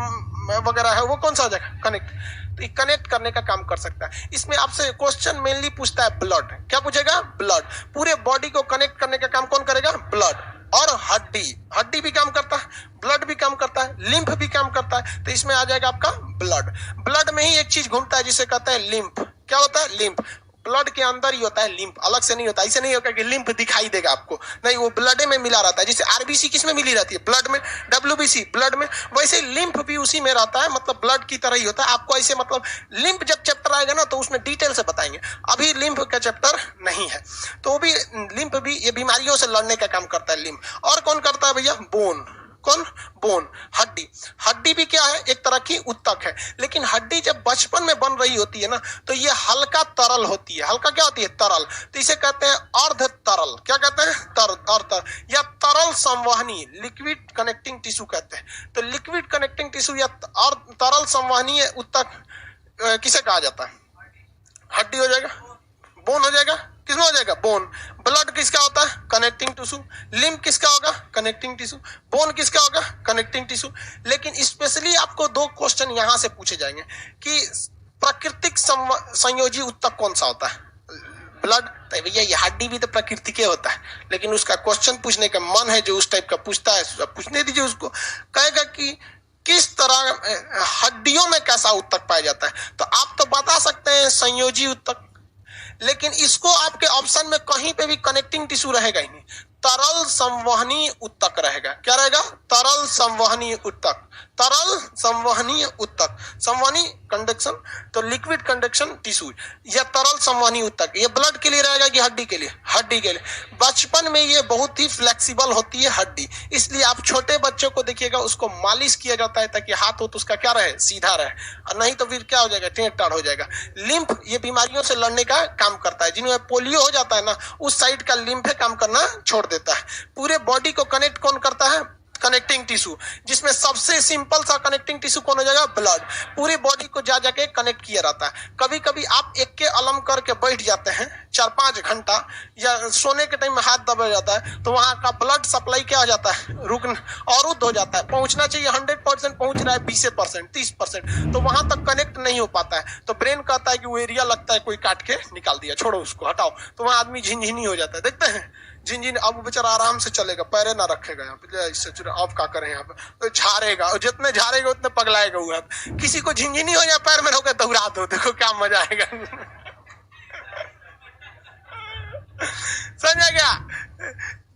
S1: वगैरह है वो कौन सा हो जाएगा? कनेक्ट। तो कनेक्ट करने का काम कर सकता है। इसमें आपसे क्वेश्चन मेनली पूछता है ब्लड। क्या पूछेगा? ब्लड। पूरे बॉडी को कनेक्ट करने का काम कौन करेगा? ब्लड। और हड्डी, हड्डी भी काम करता है, ब्लड भी काम करता है, लिम्फ भी काम करता है। तो इसमें आ जाएगा आपका ब्लड। ब्लड में ही एक चीज घूमता है जिसे कहते हैं लिम्फ। क्या होता है? लिम्फ। ब्लड के अंदर ही होता है लिम्फ, अलग से नहीं होता। ऐसे नहीं होगा कि लिम्फ दिखाई देगा आपको, नहीं, वो ब्लड में मिला रहता है। जैसे आरबीसी किस में मिली रहती है? ब्लड में। डब्ल्यूबीसी ब्लड में। वैसे लिम्फ भी उसी में रहता है, मतलब ब्लड की तरह ही होता है। आपको ऐसे मतलब लिम्फ जब चैप्टर आएगा ना तो उसमें डिटेल से बताएंगे, अभी लिम्फ का चैप्टर नहीं है। तो वो भी लिम्फ भी ये बीमारियों से लड़ने का काम करता है लिम्फ। और कौन करता है भैया? बोन। कौन? बोन, हड्डी। हड्डी भी क्या है? एक तरह की उत्तक है। लेकिन हड्डी जब बचपन में बन रही होती है ना तो ये हल्का तरल होती है। हल्का क्या होती है? तरल। तो इसे कहते हैं अर्ध तरल। क्या कहते हैं? तरल या तरल संवहनी, लिक्विड कनेक्टिंग टिश्यू कहते हैं। तो लिक्विड कनेक्टिंग टिश्यू या तरल संवहनीय उत्तक किसे कहा जाता है? हड्डी हो जाएगा, बोन हो जाएगा। किसमें हो जाएगा? बोन। ब्लड किसका होता है? Connecting tissue. लिम्फ किसका होगा? Connecting tissue. बोन किसका होगा? Connecting tissue. लेकिन स्पेशली आपको दो क्वेश्चन यहां से पूछे जाएंगे कि प्राकृतिक संयोजी उत्तक कौन सा होता है? ब्लड। तो भैया ये हड्डी भी तो प्रकृति के होता है, लेकिन उसका क्वेश्चन पूछने का मन है जो उस टाइप का पूछता है, पूछने दीजिए उसको। कहेगा कि किस तरह हड्डियों में कैसा उत्तक पाया जाता है? तो आप तो बता सकते हैं संयोजी उत्तक, लेकिन इसको आपके ऑप्शन में कहीं पे भी कनेक्टिंग टिश्यू रहेगा ही नहीं, तरल संवहनी उत्तक रहेगा। क्या रहेगा? तरल संवहनी उत्तक। तरल संवहनीय उत्तक, संवहनी कंडक्शन, तो लिक्विड कंडक्शन टिश्यू या तरल संवहनी उत्तक। ये ब्लड के लिए रहेगा कि हड्डी के लिए? हड्डी के लिए। बचपन में ये बहुत ही फ्लेक्सिबल होती है हड्डी, इसलिए आप छोटे बच्चों को देखिएगा उसको मालिश किया जाता है ताकि हाथ हो तो उसका क्या रहे? सीधा रहे, और नहीं तो फिर क्या हो जाएगा? टेढ़ टाढ़ हो जाएगा। लिम्फ ये बीमारियों से लड़ने का काम करता है। जिन्हें पोलियो हो जाता है ना, उस साइड का लिम्फ काम करना छोड़ देता है। पूरे बॉडी को कनेक्ट कौन करता है? कनेक्टिंग टिश्यू, जिसमें सबसे सिंपल सा कनेक्टिंग टिश्यू कौन हो जाएगा? ब्लड। पूरी बॉडी को जा जाके कनेक्ट किया रहता है। कभी कभी आप एक के अलम करके बैठ जाते हैं 4-5 घंटा, या सोने के टाइम में हाथ दबा जाता है तो वहां का ब्लड सप्लाई क्या हो जाता है? अवरुद्ध हो जाता है। पहुंचना चाहिए 100%, पहुंच रहा है 20%, 30%, तो वहां तक कनेक्ट नहीं हो पाता है। तो ब्रेन कहता है कि वो एरिया लगता है कोई काट के निकाल दिया, छोड़ो उसको, हटाओ। तो वहां आदमी झिनझिनी हो जाता है। देखते हैं झिनझिन, अब बेचारा आराम से चलेगा, पैरे ना रखेगा यहाँ पे, इससे अब क्या करें यहाँ पे, तो झाड़ेगा, और जितने झाड़ेगा उतने पगलाएगा हुआ। किसी को झिनझिनी हो जाए पैर में होकर दौड़ा दो, देखो क्या मजा आएगा। समझा क्या?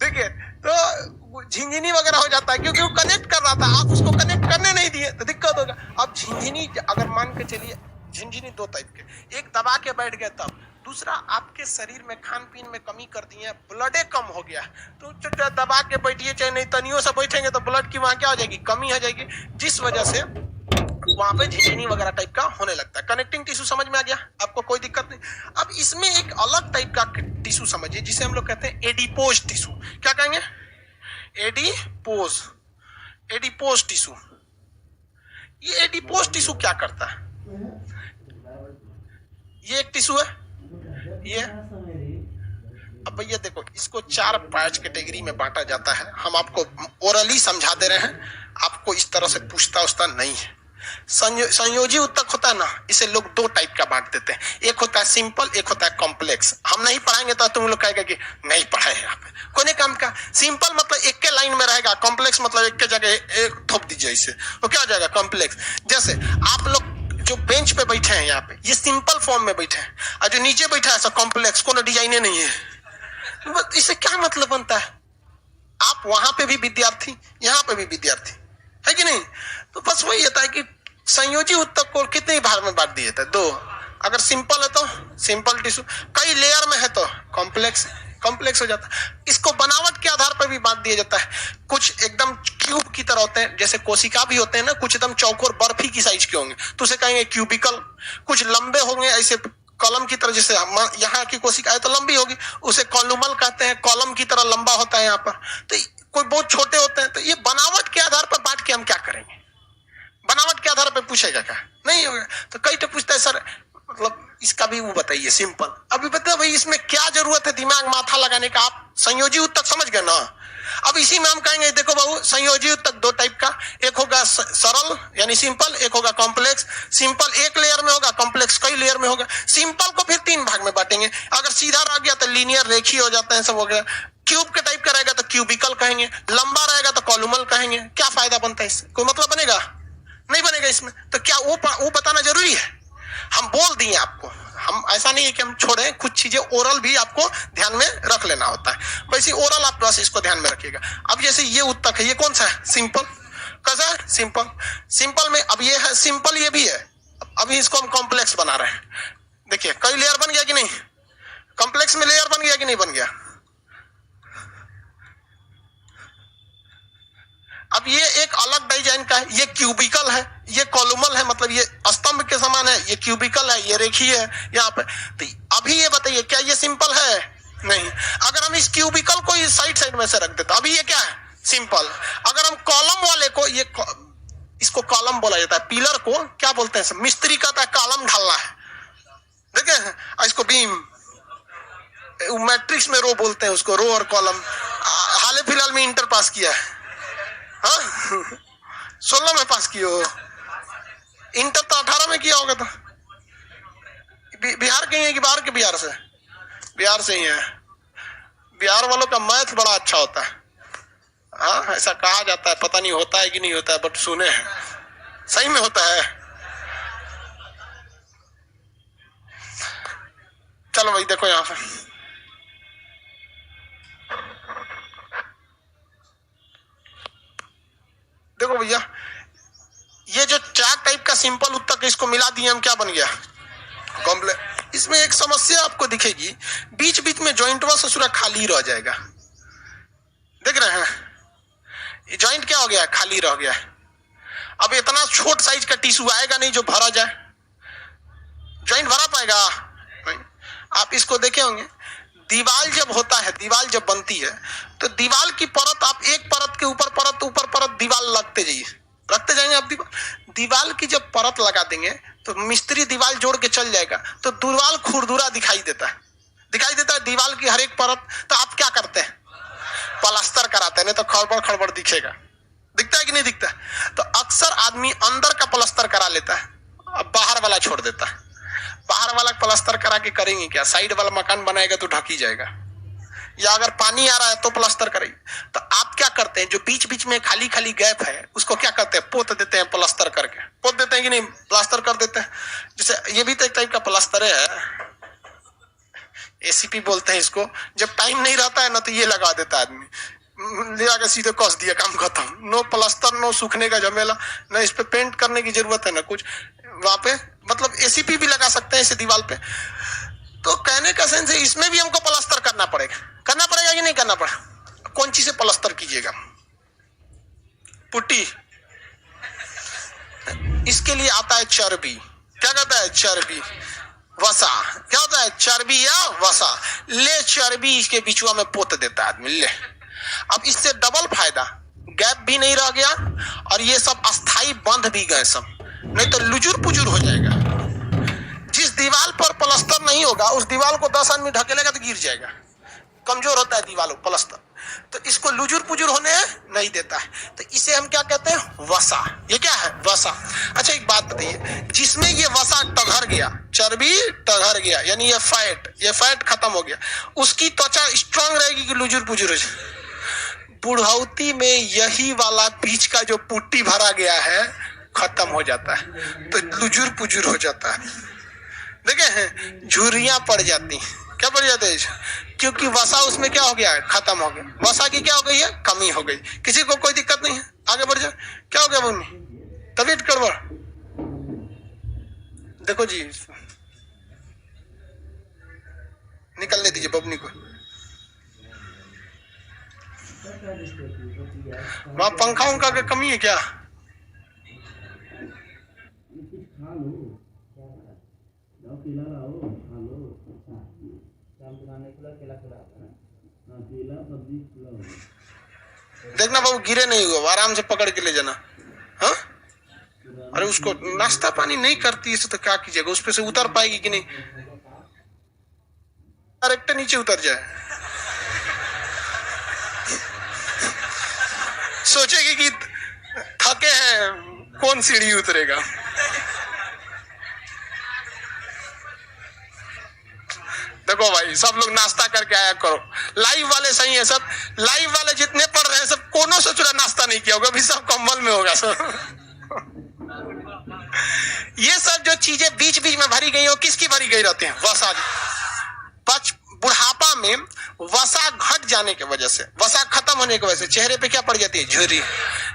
S1: देखिए, तो झिनझिनी वगैरह हो जाता है क्योंकि वो कनेक्ट कर रहा था, आप उसको कनेक्ट करने नहीं दिए तो दिक्कत होगा। अब झिनझिनी अगर मान के चलिए, झिनझिनी दो टाइप के, एक दबा के बैठ गए तब, दूसरा आपके शरीर में खान पीन में कमी कर दिए, ब्लडे कम हो गया, तो दबा के बैठिए चाहे नहीं तनियों से बैठेंगे तो ब्लड की वहां क्या हो जाएगी? कमी हो जाएगी, जिस वजह से वहां पे झिनझिनी वगैरह टाइप का होने लगता है। कनेक्टिंग टिश्यू समझ में आ गया आपको? कोई दिक्कत नहीं। अब इसमें एक अलग टाइप का टिश्यू समझिए जिसे हम लोग कहते हैं एडिपोज टिश्यू। क्या कहेंगे? Adipose, adipose tissue. ये एडिपोज टिश्यू क्या करता है? ये एक टिश्यू है, ये। अब भैया देखो, इसको 4 पार्ट कैटेगरी में बांटा जाता है। हम आपको ओरली समझा दे रहे हैं, आपको इस तरह से पूछता उछता नहीं है। संयोजी उत्तक होता है ना, इसे लोग 2 टाइप का बांट देते हैं। एक होता है सिंपल, एक होता है कॉम्प्लेक्स। हम नहीं पढ़ाएंगे तो तुम लोग कहेगा कि नहीं पढ़ाए यहाँ पे, कोई नहीं काम का। सिंपल मतलब एक के लाइन में रहेगा, कॉम्प्लेक्स मतलब एक के जगह एक थोप दीजिए इसे, तो क्या हो जाएगा? कॉम्प्लेक्स। जैसे आप लोग जो बेंच पे बैठे हैं यहाँ पे, ये सिंपल फॉर्म में बैठे हैं, और जो नीचे बैठा है सब कॉम्प्लेक्स, कोनो डिजाइने नहीं है। इससे क्या मतलब बनता है? आप वहां पे भी विद्यार्थी, यहाँ पे भी विद्यार्थी, है कि नहीं? तो बस वही होता है कि संयोजी उत्तक को कितने भाग में बांट दिए थे? 2। अगर सिंपल है तो सिंपल टिश्यू, कई लेयर में है तो कॉम्प्लेक्स, कॉम्प्लेक्स हो जाता है। इसको बनावट के आधार पर भी बांट दिया जाता है। कुछ एकदम क्यूब की तरह होते हैं, जैसे कोशिका भी होते हैं ना, कुछ एकदम चौकोर बर्फी की साइज के होंगे तो उसे कहेंगे क्यूबिकल। कुछ लंबे होंगे ऐसे कॉलम की तरह, जैसे यहाँ की कोशिका है तो लंबी होगी, उसे कॉलुमल कहते हैं, कॉलम की तरह लंबा होता है यहाँ पर। तो कोई बहुत छोटे होते हैं। तो ये बनावट के आधार पर बांट के हम क्या करेंगे? बनावट के आधार पर पूछेगा क्या? नहीं होगा। तो कई तो पूछता है सर मतलब इसका भी वो बताइए सिंपल। अभी बताओ भाई इसमें क्या जरूरत है दिमाग माथा लगाने का? आप संयोजी उत्तक समझ गए ना? अब इसी में हम कहेंगे देखो बाबू, संयोजी उत्तक 2 टाइप का, एक होगा सरल यानी सिंपल, एक होगा कॉम्प्लेक्स। सिंपल एक लेयर में होगा, कॉम्प्लेक्स कई लेयर में होगा। सिंपल को फिर 3 भाग में बांटेंगे। अगर सीधा रह गया तो लीनियर, रेखीय हो जाता है सब हो गया। क्यूब के टाइप का रहेगा तो क्यूबिकल कहेंगे, लंबा रहेगा तो कॉलुमल कहेंगे। क्या फायदा बनता है इससे? कोई मतलब बनेगा? नहीं बनेगा इसमें। तो क्या वो बताना जरूरी है? हम बोल दिए आपको, हम ऐसा नहीं है कि हम छोड़े, कुछ चीजें ओरल भी आपको ध्यान में रख लेना होता है। वैसे ओरल आप बस इसको ध्यान में रखिएगा। अब जैसे ये उत्तक है, ये कौन सा है? सिंपल। कैसा है? सिंपल। सिंपल में अब ये है सिंपल, ये भी है। अभी इसको हम कॉम्प्लेक्स बना रहे हैं। देखिए कई लेयर बन गया कि नहीं? कॉम्प्लेक्स में लेयर बन गया कि नहीं बन गया? अब ये एक अलग डिजाइन का है, ये क्यूबिकल है, ये कॉलुमल है, मतलब ये स्तंभ के समान है, ये क्यूबिकल है, ये रेखीय है यहाँ पे। तो अभी ये बताइए क्या ये सिंपल है? नहीं। अगर हम इस क्यूबिकल को इस साइड में से रख देते, अभी ये क्या है? सिंपल। अगर हम कॉलम वाले को, ये इसको कॉलम बोला जाता है, पिलर को क्या बोलते हैं? मिस्त्री कहता है कॉलम ढालना है, देखे इसको बीम, मैट्रिक्स में रो बोलते हैं उसको, रो और कॉलम। हाल फिलहाल में इंटर पास किया है, हाँ 16 में पास किए हो, इंटर तो 18 में किया होगा। तो बिहार के ही है कि बाहर के? बिहार से, बिहार से ही है। बिहार वालों का मैथ बड़ा अच्छा होता है, हाँ ऐसा कहा जाता है, पता नहीं होता है कि नहीं होता है, बट सुने हैं सही में होता है। चलो भाई देखो यहां पे, देखो भैया ये जो चार टाइप का सिंपल उत्तक, इसको मिला दिए हम, क्या बन गया? कॉम्प्लेक्स। इसमें एक समस्या आपको दिखेगी, बीच बीच में जॉइंटवा ससुरा खाली रह जाएगा। देख रहे हैं ये जॉइंट क्या हो गया? खाली रह गया। अब इतना छोट साइज का टिश्यू आएगा नहीं जो भरा जाए, जॉइंट भरा पाएगा नहीं। आप इसको देखे होंगे, दीवार जब होता है, दीवार जब बनती है तो दीवार की परत, आप एक परत के ऊपर परत, ऊपर परत दीवार लगते जाइए, रखते जाएंगे आप। दीवार की जब परत लगा देंगे तो मिस्त्री दीवार जोड़ के चल जाएगा, तो दीवार खुरदुरा दिखाई देता है, दिखाई देता है दीवार की हर एक परत। तो आप क्या करते हैं? प्लास्टर कराते हैं, नहीं तो खड़बड़ खड़बड़ दिखेगा। दिखता है कि नहीं दिखता? तो अक्सर आदमी अंदर का प्लास्टर करा लेता है, अब बाहर वाला छोड़ देता है। बाहर वाला प्लास्टर करा के करेंगे क्या? साइड वाला मकान बनाएगा तो ढक ही जाएगा, या अगर पानी आ रहा है तो प्लास्टर करेंगे। तो आप क्या करते हैं, जो बीच बीच में खाली खाली गैप है उसको क्या करते हैं? पोत देते हैं, प्लास्टर करके पोत देते हैं कि नहीं? प्लास्टर कर देते हैं। जैसे ये भी तो एक टाइप का प्लास्टर है, एसीपी बोलते हैं इसको। जब टाइम नहीं रहता है ना तो ये लगा देता है आदमी, ले आके सीधे कस दिया, काम खत्म। नो प्लास्टर, नो सूखने का झमेला, ना इस पे पेंट करने की जरूरत है ना कुछ। वहां पे मतलब एसीपी भी लगा सकते हैं इसे दीवार पे। तो कहने का सेंस है इसमें भी हमको प्लास्टर करना पड़ेगा। करना पड़ेगा कि नहीं करना पड़ेगा? कौन चीज से प्लास्टर कीजिएगा? पुट्टी। इसके लिए आता है चर्बी। क्या कहता है? चर्बी, वसा। क्या होता है? चर्बी या वसा। ले चर्बी इसके बिचुआ में पोत देता है आदमी, ले। अब इससे डबल फायदा, गैप भी नहीं रह गया और ये सब अस्थाई बंध भी गए सब, नहीं तो लुजुर पुजुर हो जाएगा। जिस दीवार पर प्लास्टर नहीं होगा उस दीवार को 10 आदमी ढकेलेगा तो गिर जाएगा, कमजोर होता है दीवार प्लास्टर, तो इसको लुजुर पुजुर होने नहीं देता है। तो इसे हम क्या कहते हैं? वसा। ये क्या है? वसा। अच्छा एक बात बताइए, जिसमें ये वसा टघर गया, चर्बी टघर गया, यानी ये फैट खत्म हो गया, उसकी त्वचा स्ट्रांग रहेगी कि लुजुर पुजुर हो जाए? बुढ़ौती में यही वाला बीच का जो पुट्टी भरा गया है खत्म हो जाता है, तो लुजुर पुजुर हो जाता है। देखे हैं, झुर्रियां पड़ जाती। क्या पड़ जाते हैं? क्योंकि वसा उसमें क्या हो गया है? खत्म हो गया। वसा की क्या हो गई है? कमी हो गई। किसी को कोई दिक्कत नहीं है, आगे बढ़ जाए। क्या हो गया मम्मी? तबीयत गड़बड़? देखो जी, निकलने दीजिए बबनी को। वहां पंखा उंखा की कमी है क्या? देखना बाबू गिरे नहीं हुआ, आराम से पकड़ के ले जाना। हाँ अरे उसको नाश्ता पानी नहीं करती इसे तो क्या कीजिएगा? उस पे से उतर पाएगी कि नहीं? डायरेक्ट नीचे उतर जाए, सोचेगी कि थके हैं, कौन सीढ़ी उतरेगा। देखो भाई, सब लोग नाश्ता करके आया करो। लाइव वाले सही है सब, लाइव वाले जितने पढ़ रहे हैं सब कोनों से चुरा नाश्ता नहीं किया होगा, अभी सब कंबल में होगा सब। ये सब जो चीजें बीच बीच में भरी गई हो, किसकी भरी गई रहती है? वसा। बुढ़ापा में वसा घट जाने की वजह से, वसा खत्म होने की वजह से चेहरे पे क्या पड़ जाती है? झुर्री।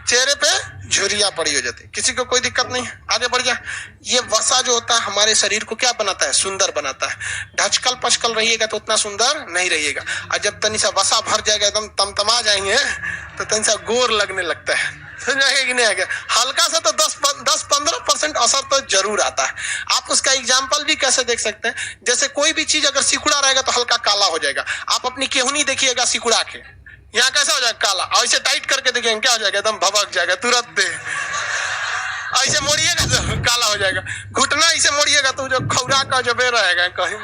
S1: चेहरे पे झुर्रियां पड़ी हो जाती है। किसी को कोई दिक्कत नहीं, आगे बढ़ जाए। ये वसा जो होता है हमारे शरीर को क्या बनाता है? सुंदर बनाता है। ढचकल पचकल रहिएगा तो उतना सुंदर नहीं रहिएगा, और जब तनी सा वसा भर जाएगा, एकदम तमतमा जाएंगे, तो तनी सा गोर लगने लगता है। समझ आएगा कि नहीं आएगा? हल्का सा तो 10-15% असर तो जरूर आता है। आप उसका एग्जाम्पल भी कैसे देख सकते हैं? जैसे कोई भी चीज अगर सिकुड़ा रहेगा तो हल्का काला हो जाएगा। आप अपनी केहूनी देखिएगा सिकुड़ा के, यहाँ कैसा हो जाएगा? काला। और ऐसे टाइट करके देखिएगा क्या हो जाएगा? एकदम भभक जाएगा तुरंत। ऐसे मोड़िएगा तो काला हो जाएगा। घुटना ऐसे मोड़िएगा तो जो खौरा का जो बे रहेगा, कहीं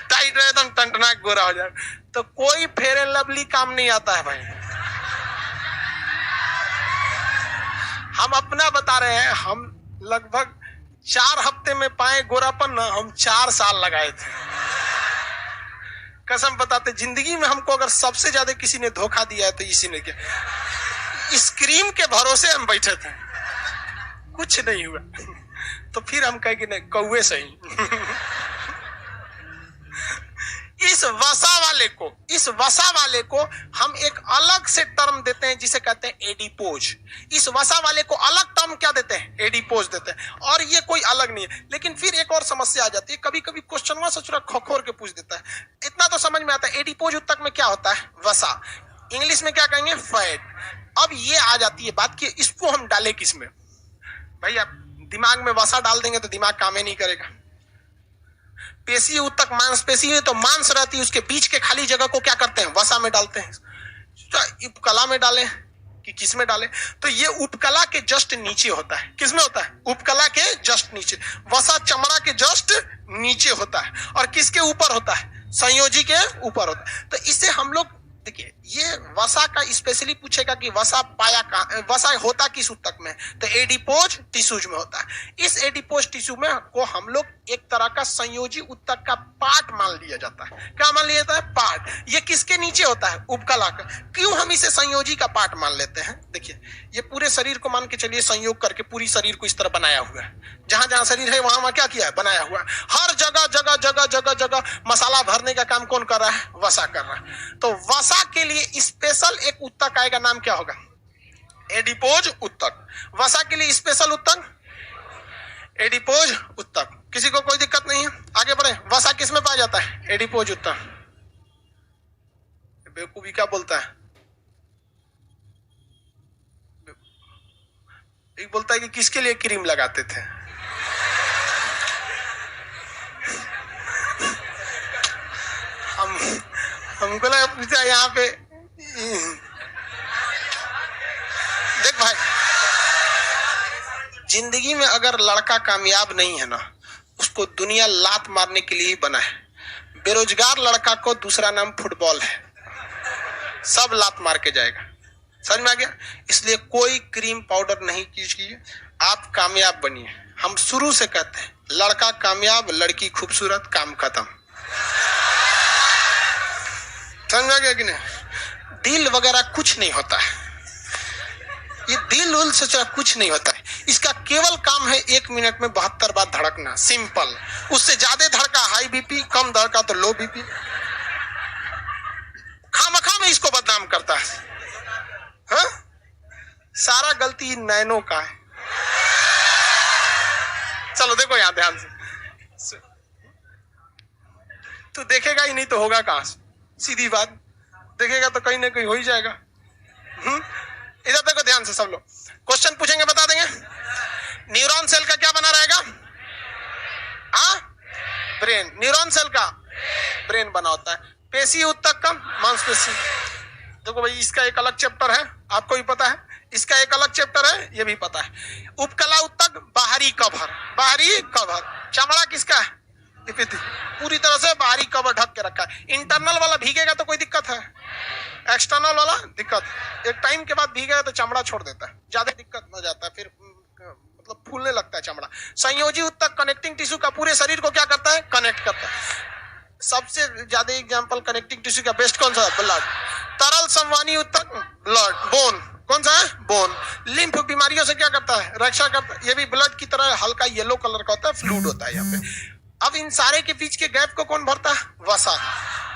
S1: टाइट रहे एकदम टनटना गोरा हो जाएगा। तो कोई फेयर एंड लवली काम नहीं आता है भाई। हम अपना बता रहे हैं, हम लगभग 4 हफ्ते में पाए गोरापन ना, हम 4 साल लगाए थे। कसम बताते, जिंदगी में हमको अगर सबसे ज्यादा किसी ने धोखा दिया है तो इसी ने किया। इस क्रीम के भरोसे हम बैठे थे, कुछ नहीं हुआ, तो फिर हम कहे कि नहीं, कौवे सही। इस वसा वाले को हम एक अलग से टर्म देते हैं जिसे कहते हैं एडिपोज। इस वसा वाले को अलग टर्म क्या देते हैं? एडिपोज देते हैं। और ये कोई अलग नहीं है। लेकिन फिर एक और समस्या आ जाती है, कभी कभी क्वेश्चन से थोड़ा खखोर के पूछ देता है। इतना तो समझ में आता है, एडिपोज उत्तक में क्या होता है? वसा। इंग्लिश में क्या कहेंगे? फैट। अब ये आ जाती है बात कि इसको हम डालें किस में? भैया दिमाग में वसा डाल देंगे तो दिमाग काम ही नहीं करेगा। पेशी उत्तक मांसपेशी है, तो मांस रहती है, उसके बीच के खाली जगह को क्या करते हैं? वसा में डालते हैं। उपकला में डालें कि किस में डालें? तो ये उपकला के जस्ट नीचे होता है। किस में होता है? उपकला के जस्ट नीचे। वसा चमड़ा के जस्ट नीचे होता है। और किसके ऊपर होता है? संयोजी के ऊपर होता है। तो इसे हम लोग देखिए, ये वसा का स्पेशली पूछेगा कि वसा पाया कहां, वसा होता किस उत्तक में? तो एडिपोज टिश्यूज में होता है। इस एडिपोज टिश्यू में को हम लोग एक तरह का संयोजी उत्तक का पार्ट मान लिया जाता है। क्या मान लिया जाता है? पार्ट। ये किसके नीचे होता है? उपकला का। क्यों हम इसे संयोजी का पार्ट मान लेते हैं? देखिए, ये पूरे शरीर को मान के चलिए संयोग करके पूरी शरीर को इस तरह बनाया हुआ है। जहां जहां शरीर है वहां क्या किया है? बनाया हुआ है। हर जगह जगह जगह जगह जगह मसाला भरने का काम कौन कर रहा है? वसा कर रहा है। तो वसा के लिए स्पेशल एक उत्तक आएगा, नाम क्या होगा? एडिपोज उत्तक। वसा के लिए स्पेशल उत्तक एडिपोज उत्तक। किसी को कोई दिक्कत नहीं है? आगे बढ़े। वसा किस में पाया जाता है? एडिपोज उत्तक। बेवकूफी क्या बोलता है? एक बोलता है कि किसके लिए क्रीम लगाते थे? हमको लगा पूछा यहाँ पे। देख भाई, जिंदगी में अगर लड़का कामयाब नहीं है ना, उसको दुनिया लात मारने के लिए ही बना है। बेरोजगार लड़का को दूसरा नाम फुटबॉल है, सब लात मार के जाएगा। समझ में आ गया? इसलिए कोई क्रीम पाउडर नहीं कीजिए, आप कामयाब बनिए। हम शुरू से कहते हैं, लड़का कामयाब, लड़की खूबसूरत, काम खत्म। समझ में आ गया कि नहीं? दिल वगैरह कुछ नहीं होता है। ये दिल उल से कुछ नहीं होता है। इसका केवल काम है 1 मिनट में 72 बार धड़कना, सिंपल। उससे ज्यादा धड़का हाई बीपी, कम धड़का तो लो बीपी। खामखा में इसको बदनाम करता है। हाँ? सारा गलती नैनो का है। चलो देखो यहां ध्यान से, तू देखेगा ही नहीं तो होगा कहां से? सीधी बात, देखेगा तो कहीं ना कहीं हो ही जाएगा। इधर देखो ध्यान से सब लोग, क्वेश्चन पूछेंगे बता देंगे। न्यूरॉन सेल का क्या बना रहेगा? ब्रेन। न्यूरॉन सेल का ब्रेन बना होता है। पेशी उत्तक का मांसपेशी। देखो भाई, इसका एक अलग चैप्टर है, आपको भी पता है। इसका एक अलग चैप्टर है, ये भी पता है। उपकला उत्तक बाहरी कवर। बाहरी कवर चमड़ा किसका है? पूरी तरह से बाहरी कवर ढक के रखा है। इंटरनल वाला भीगेगा तो कोई दिक्कत है, एक्सटर्नल वाला दिक्कत। एक टाइम के बाद भीगेगा तो चमड़ा छोड़ देता है, ज्यादा दिक्कत हो जाता है, फिर मतलब फूलने लगता है चमड़ा। संयोजी उत्तक कनेक्टिंग टिश्यू का पूरे शरीर को क्या करता है? कनेक्ट करता है। सबसे ज्यादा एग्जांपल कनेक्टिंग टिश्यू का बेस्ट कौन सा है? ब्लड। तरल संवहनी ऊतक ब्लड। बोन कौन सा है? बोन। लिम्फ बीमारियों से क्या करता है? रक्षा करता है। ये भी ब्लड की तरह हल्का येलो कलर का होता है, फ्लूइड होता है यहाँ पे। अब इन सारे के बीच के गैप को कौन भरता है? वसा।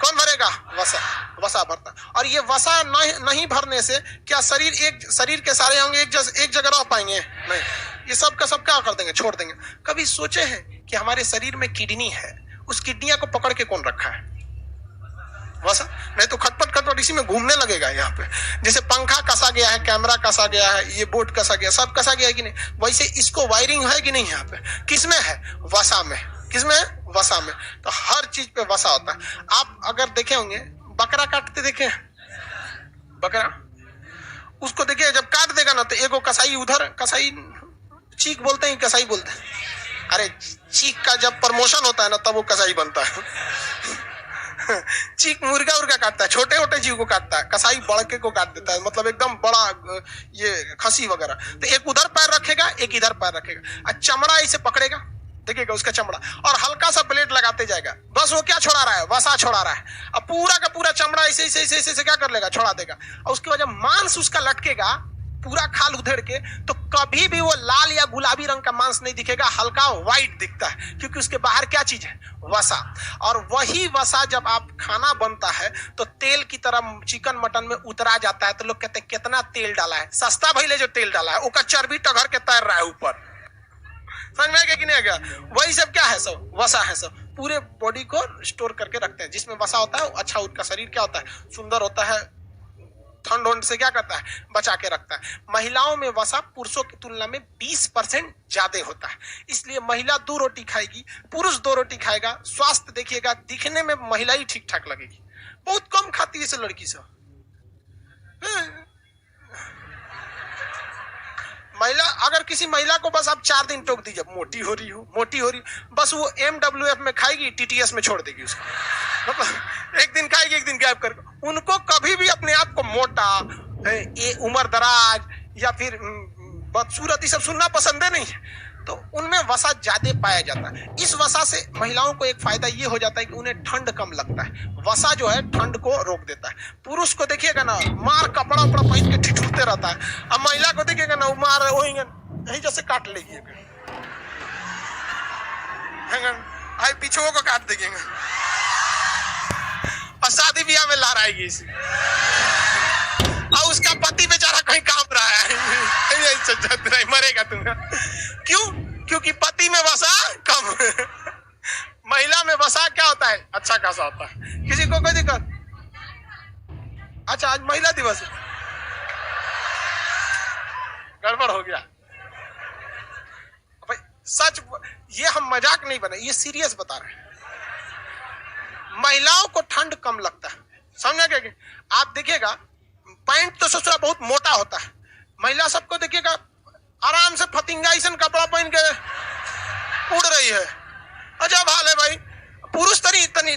S1: कौन भरेगा? वसा। वसा भरता। और ये वसा नहीं भरने से क्या शरीर के सारे अंग एक जगह रह पाएंगे? नहीं, ये सब का सब क्या कर देंगे? छोड़ देंगे। कभी सोचे हैं कि हमारे शरीर में किडनी है, उस किडनिया को पकड़ के कौन रखा है? वसा। नहीं तो खटपट इसी में घूमने लगेगा यहाँ पे। जैसे पंखा कसा गया है, कैमरा कसा गया है, ये बोर्ड कसा गया, सब कसा गया है कि नहीं? वैसे इसको वायरिंग है कि नहीं? यहाँ पे किसमें है? वसा में। किसमें है? वसा में। तो हर चीज पे वसा होता है। आप अगर देखे होंगे, बकरा काटते देखे? बकरा उसको देखिए, जब काट देगा ना तो एगो कसाई उधर, कसाई चीक बोलते हैं, कसाई बोलते हैं। अरे चीक का जब प्रमोशन होता है ना तब वो कसाई बनता है। चीक मुर्गा उर्गा काटता है, छोटे छोटे जीव को काटता है। कसाई बड़के को काट देता है, मतलब एकदम बड़ा ये खसी वगैरह। तो एक उधर पैर रखेगा, एक इधर पैर रखेगा, और चमड़ा इसे पकड़ेगा, देखिएगा उसका चमड़ा, और हल्का सा ब्लेड लगाते जाएगा। बस वो क्या छोड़ा रहा है? वसा छोड़ा रहा है। अब पूरा का पूरा चमड़ा ऐसे क्या कर लेगा? छोड़ा देगा। और उसके बाद जब मांस उसका लटकेगा पूरा खाल उधेड़ के, तो कभी भी वो लाल या गुलाबी रंग का मांस नहीं दिखेगा, हल्का व्हाइट दिखता है, क्योंकि उसके बाहर क्या चीज है? वसा। और वही वसा जब आप खाना बनता है तो तेल की तरह चिकन मटन में उतरा जाता है। तो लोग कहते हैं कितना तेल डाला है? सस्ता भइले जो तेल डाला है, उसका चर्बी टघर के तैर रहा है ऊपर। समझ में आएगा कि नहीं आएगा? वही सब क्या है? सब वसा है। सब पूरे बॉडी को स्टोर करके रखते हैं। जिसमें वसा होता है अच्छा, उसका शरीर क्या होता है? सुंदर होता है, ठंड होने से क्या करता है? बचा के रखता है। महिलाओं में वसा पुरुषों की तुलना में 20% ज्यादा होता है। इसलिए महिला 2 रोटी खाएगी, पुरुष 2 रोटी खाएगा। स्वास्थ्य देखिएगा, दिखने में महिला ही ठीक ठाक लगेगी, बहुत कम खाती है इसे लड़की सब। महिला, अगर किसी महिला को बस आप 4 दिन टोक दीजिए, मोटी हो रही हो, बस वो MWF में खाएगी, TTS में छोड़ देगी उसको। मतलब एक दिन खाएगी, एक दिन गैप करके। उनको कभी भी अपने आप को मोटा, उम्र दराज या फिर बदसूरत, ये सब सुनना पसंद है नहीं। तो उनमें वसा ज्यादा पाया जाता है। इस वसा से महिलाओं को एक फायदा ये हो जाता है कि उन्हें ठंड कम लगता है। वसा जो है ठंड को रोक देता है। पुरुष को देखिएगा ना, मार कपड़ा उपड़ा पहन के ठिठुरते रहता है। अब महिला को देखिएगा ना, मार वही जैसे काट लेगी, पीछे को काट देंगे, और शादी ब्याह में लहराएगी इसी। और उसका पति बेचारा कहीं काम रहा है, मरेगा तुम। क्यों? क्योंकि पति में वसा कम। महिला में वसा क्या होता है? अच्छा खासा होता है। किसी को कोई दिक्कत? अच्छा, आज महिला दिवस है, गड़बड़ हो गया भाई। सच, ये हम मजाक नहीं बने, ये सीरियस बता रहे हैं। महिलाओं को ठंड कम लगता है, समझा क्या? आप देखिएगा, पैंट तो ससुरा बहुत मोटा होता है, महिला सबको देखिएगा आराम से फतिंगा ऐसा कपड़ा पहन के उड़ रही है। अजब हाल है भाई। पुरुष तनी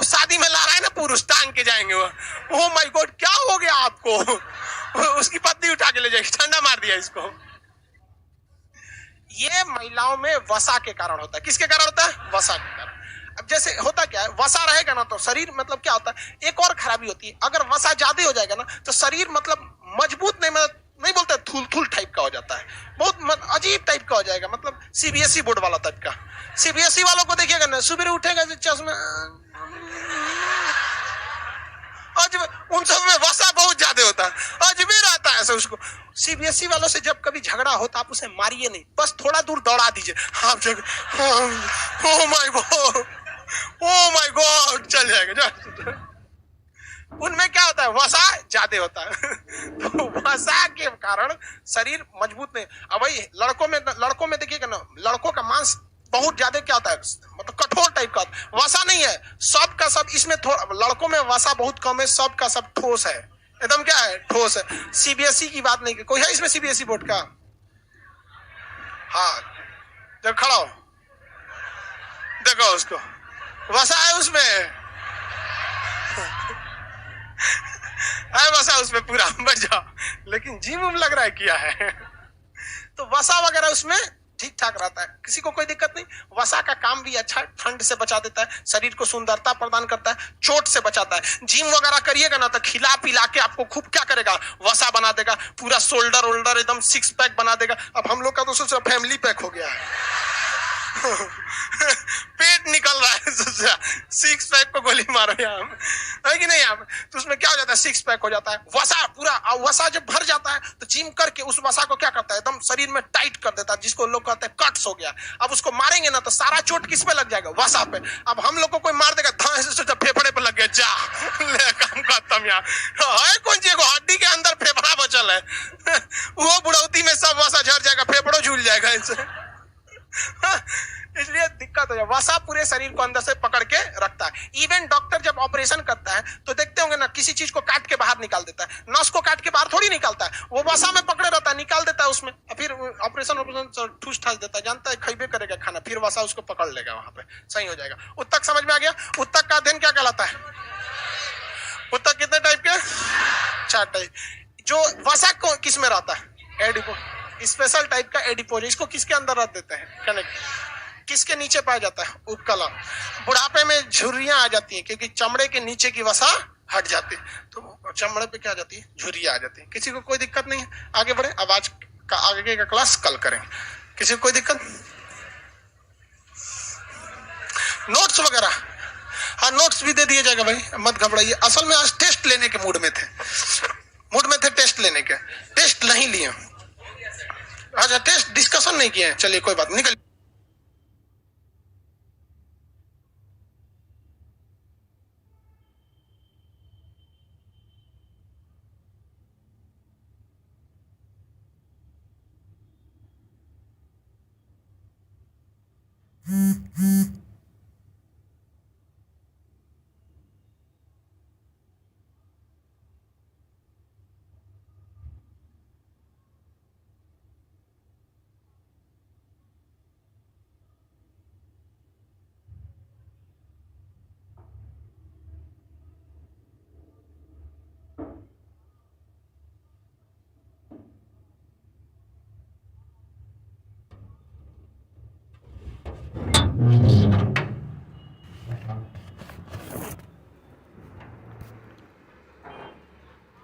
S1: शादी में ला रहा है ना, पुरुष टांग के जाएंगे वो। ओह माय गॉड, क्या हो गया आपको? उसकी पत्नी उठा के ले जाएगी, ठंडा मार दिया इसको। ये महिलाओं में वसा के कारण होता है। किसके कारण होता है? वसा के कारण। अब जैसे होता क्या है, वसा रहेगा ना तो शरीर, मतलब क्या होता है, एक और खराबी होती है, अगर वसा ज्यादा हो जाएगा ना तो शरीर मतलब मजबूत नहीं बोलते, थूल टाइप का हो जाता है, बहुत अजीब टाइप का हो जाएगा, मतलब CBSE बोर्ड वाला टाइप का। CBSE वालों को देखिएगा ना, सुबह उठेगा चश्मा, उन सब में वसा बहुत ज्यादा होता है, अजबी रहता है ऐसे। उसको CBSE वालों से जब कभी झगड़ा होता, आप उसे मारिए नहीं, बस थोड़ा दूर दौड़ा दीजिए। ओ माय गॉड, चल जाएगा। उनमें क्या होता है? वसा ज्यादा होता है। तो वसा के कारण शरीर मजबूत नहीं। अब भाई लड़कों में देखिएगा ना, लड़कों का मांस बहुत ज्यादा क्या होता है, मतलब कठोर टाइप का। वसा नहीं है, सब का सब इसमें लड़कों में वसा बहुत कम है, सब का सब ठोस है, एकदम क्या है? ठोस है। CBSE की बात नहीं, कोई है इसमें CBSE बोर्ड का? हाँ, जब खड़ा हो देखो उसको, वसा है उसमें, है वसा उसमें पूरा, बच जाओ। लेकिन जिम लग रहा है किया है, तो वसा वगैरह उसमें ठीक ठाक रहता है, किसी को कोई दिक्कत नहीं। वसा का काम भी अच्छा है, ठंड से बचा देता है, शरीर को सुंदरता प्रदान करता है, चोट से बचाता है। जिम वगैरह करिएगा ना तो खिला पिला के आपको खूब क्या करेगा, वसा बना देगा, पूरा शोल्डर वोल्डर एकदम सिक्स पैक बना देगा। अब हम लोग का तो सोचा फैमिली पैक हो गया है। पेट निकल रहा है, सिक्स पैक को गोली मारो यार, है कि नहीं यार? तो उसमें क्या हो जाता है, सिक्स पैक हो जाता है। वसा पूरा, वसा जब भर जाता है तो जिम करके उस वसा को क्या करता है, एकदम शरीर में टाइट कर देता है, जिसको लोग कहते हैं कट्स हो गया। अब उसको मारेंगे ना तो सारा चोट किस पे लग जाएगा, वसा पे। अब हम लोग को कोई मार देगा, धां से सोचा फेफड़े पे लग गया, जा ले काम खत्म यार। है कौन सी हड्डी के अंदर फेफड़ा बचल है, वो बुढ़ौती में सब वसा झड़ जाएगा, फेफड़ों झूल जाएगा इनसे। इसलिए दिक्कत हो जाए। वसा पूरे शरीर को अंदर से पकड़ के रखता है। इवन डॉक्टर जब ऑपरेशन करता है तो देखते होंगे ना, किसी चीज को काट के बाहर निकाल देता है, नस को काट के बाहर थोड़ी निकालता है, वो वसा में पकड़े रहता है, निकाल देता है उसमें, फिर ऑपरेशन ठूस ठास देता है, जानता है खइबे करेगा खाना, फिर वसा उसको पकड़ लेगा, वहां पे सही हो जाएगा। उत्तक समझ में आ गया? उत्तक का अध्ययन क्या कहलाता है? उत्तक कितने टाइप के? 4 टाइप। जो वसा को किस में रहता है, एडिपो, स्पेशल टाइप का एडिपोज। इसको किसके अंदर रख देते हैं, कनेक्ट, किसके नीचे पाया जाता है, उपकला। बुढ़ापे में झुर्रियां आ जाती हैं क्योंकि चमड़े के नीचे की वसा हट जाती है, तो चमड़े पे क्या आ जाती है, झुर्रियां आ जाती है। किसी को कोई दिक्कत नहीं है? आगे बढ़े, अब आज का आगे का क्लास कल करेंगे। किसी को कोई दिक्कत? नोट्स वगैरह, हाँ नोट्स भी दे दिया जाएगा भाई, मत घबराइए। असल में आज टेस्ट लेने के मूड में थे, टेस्ट लेने के, टेस्ट नहीं लिए। अच्छा, टेस्ट डिस्कशन नहीं किए, चलिए कोई बात, निकल।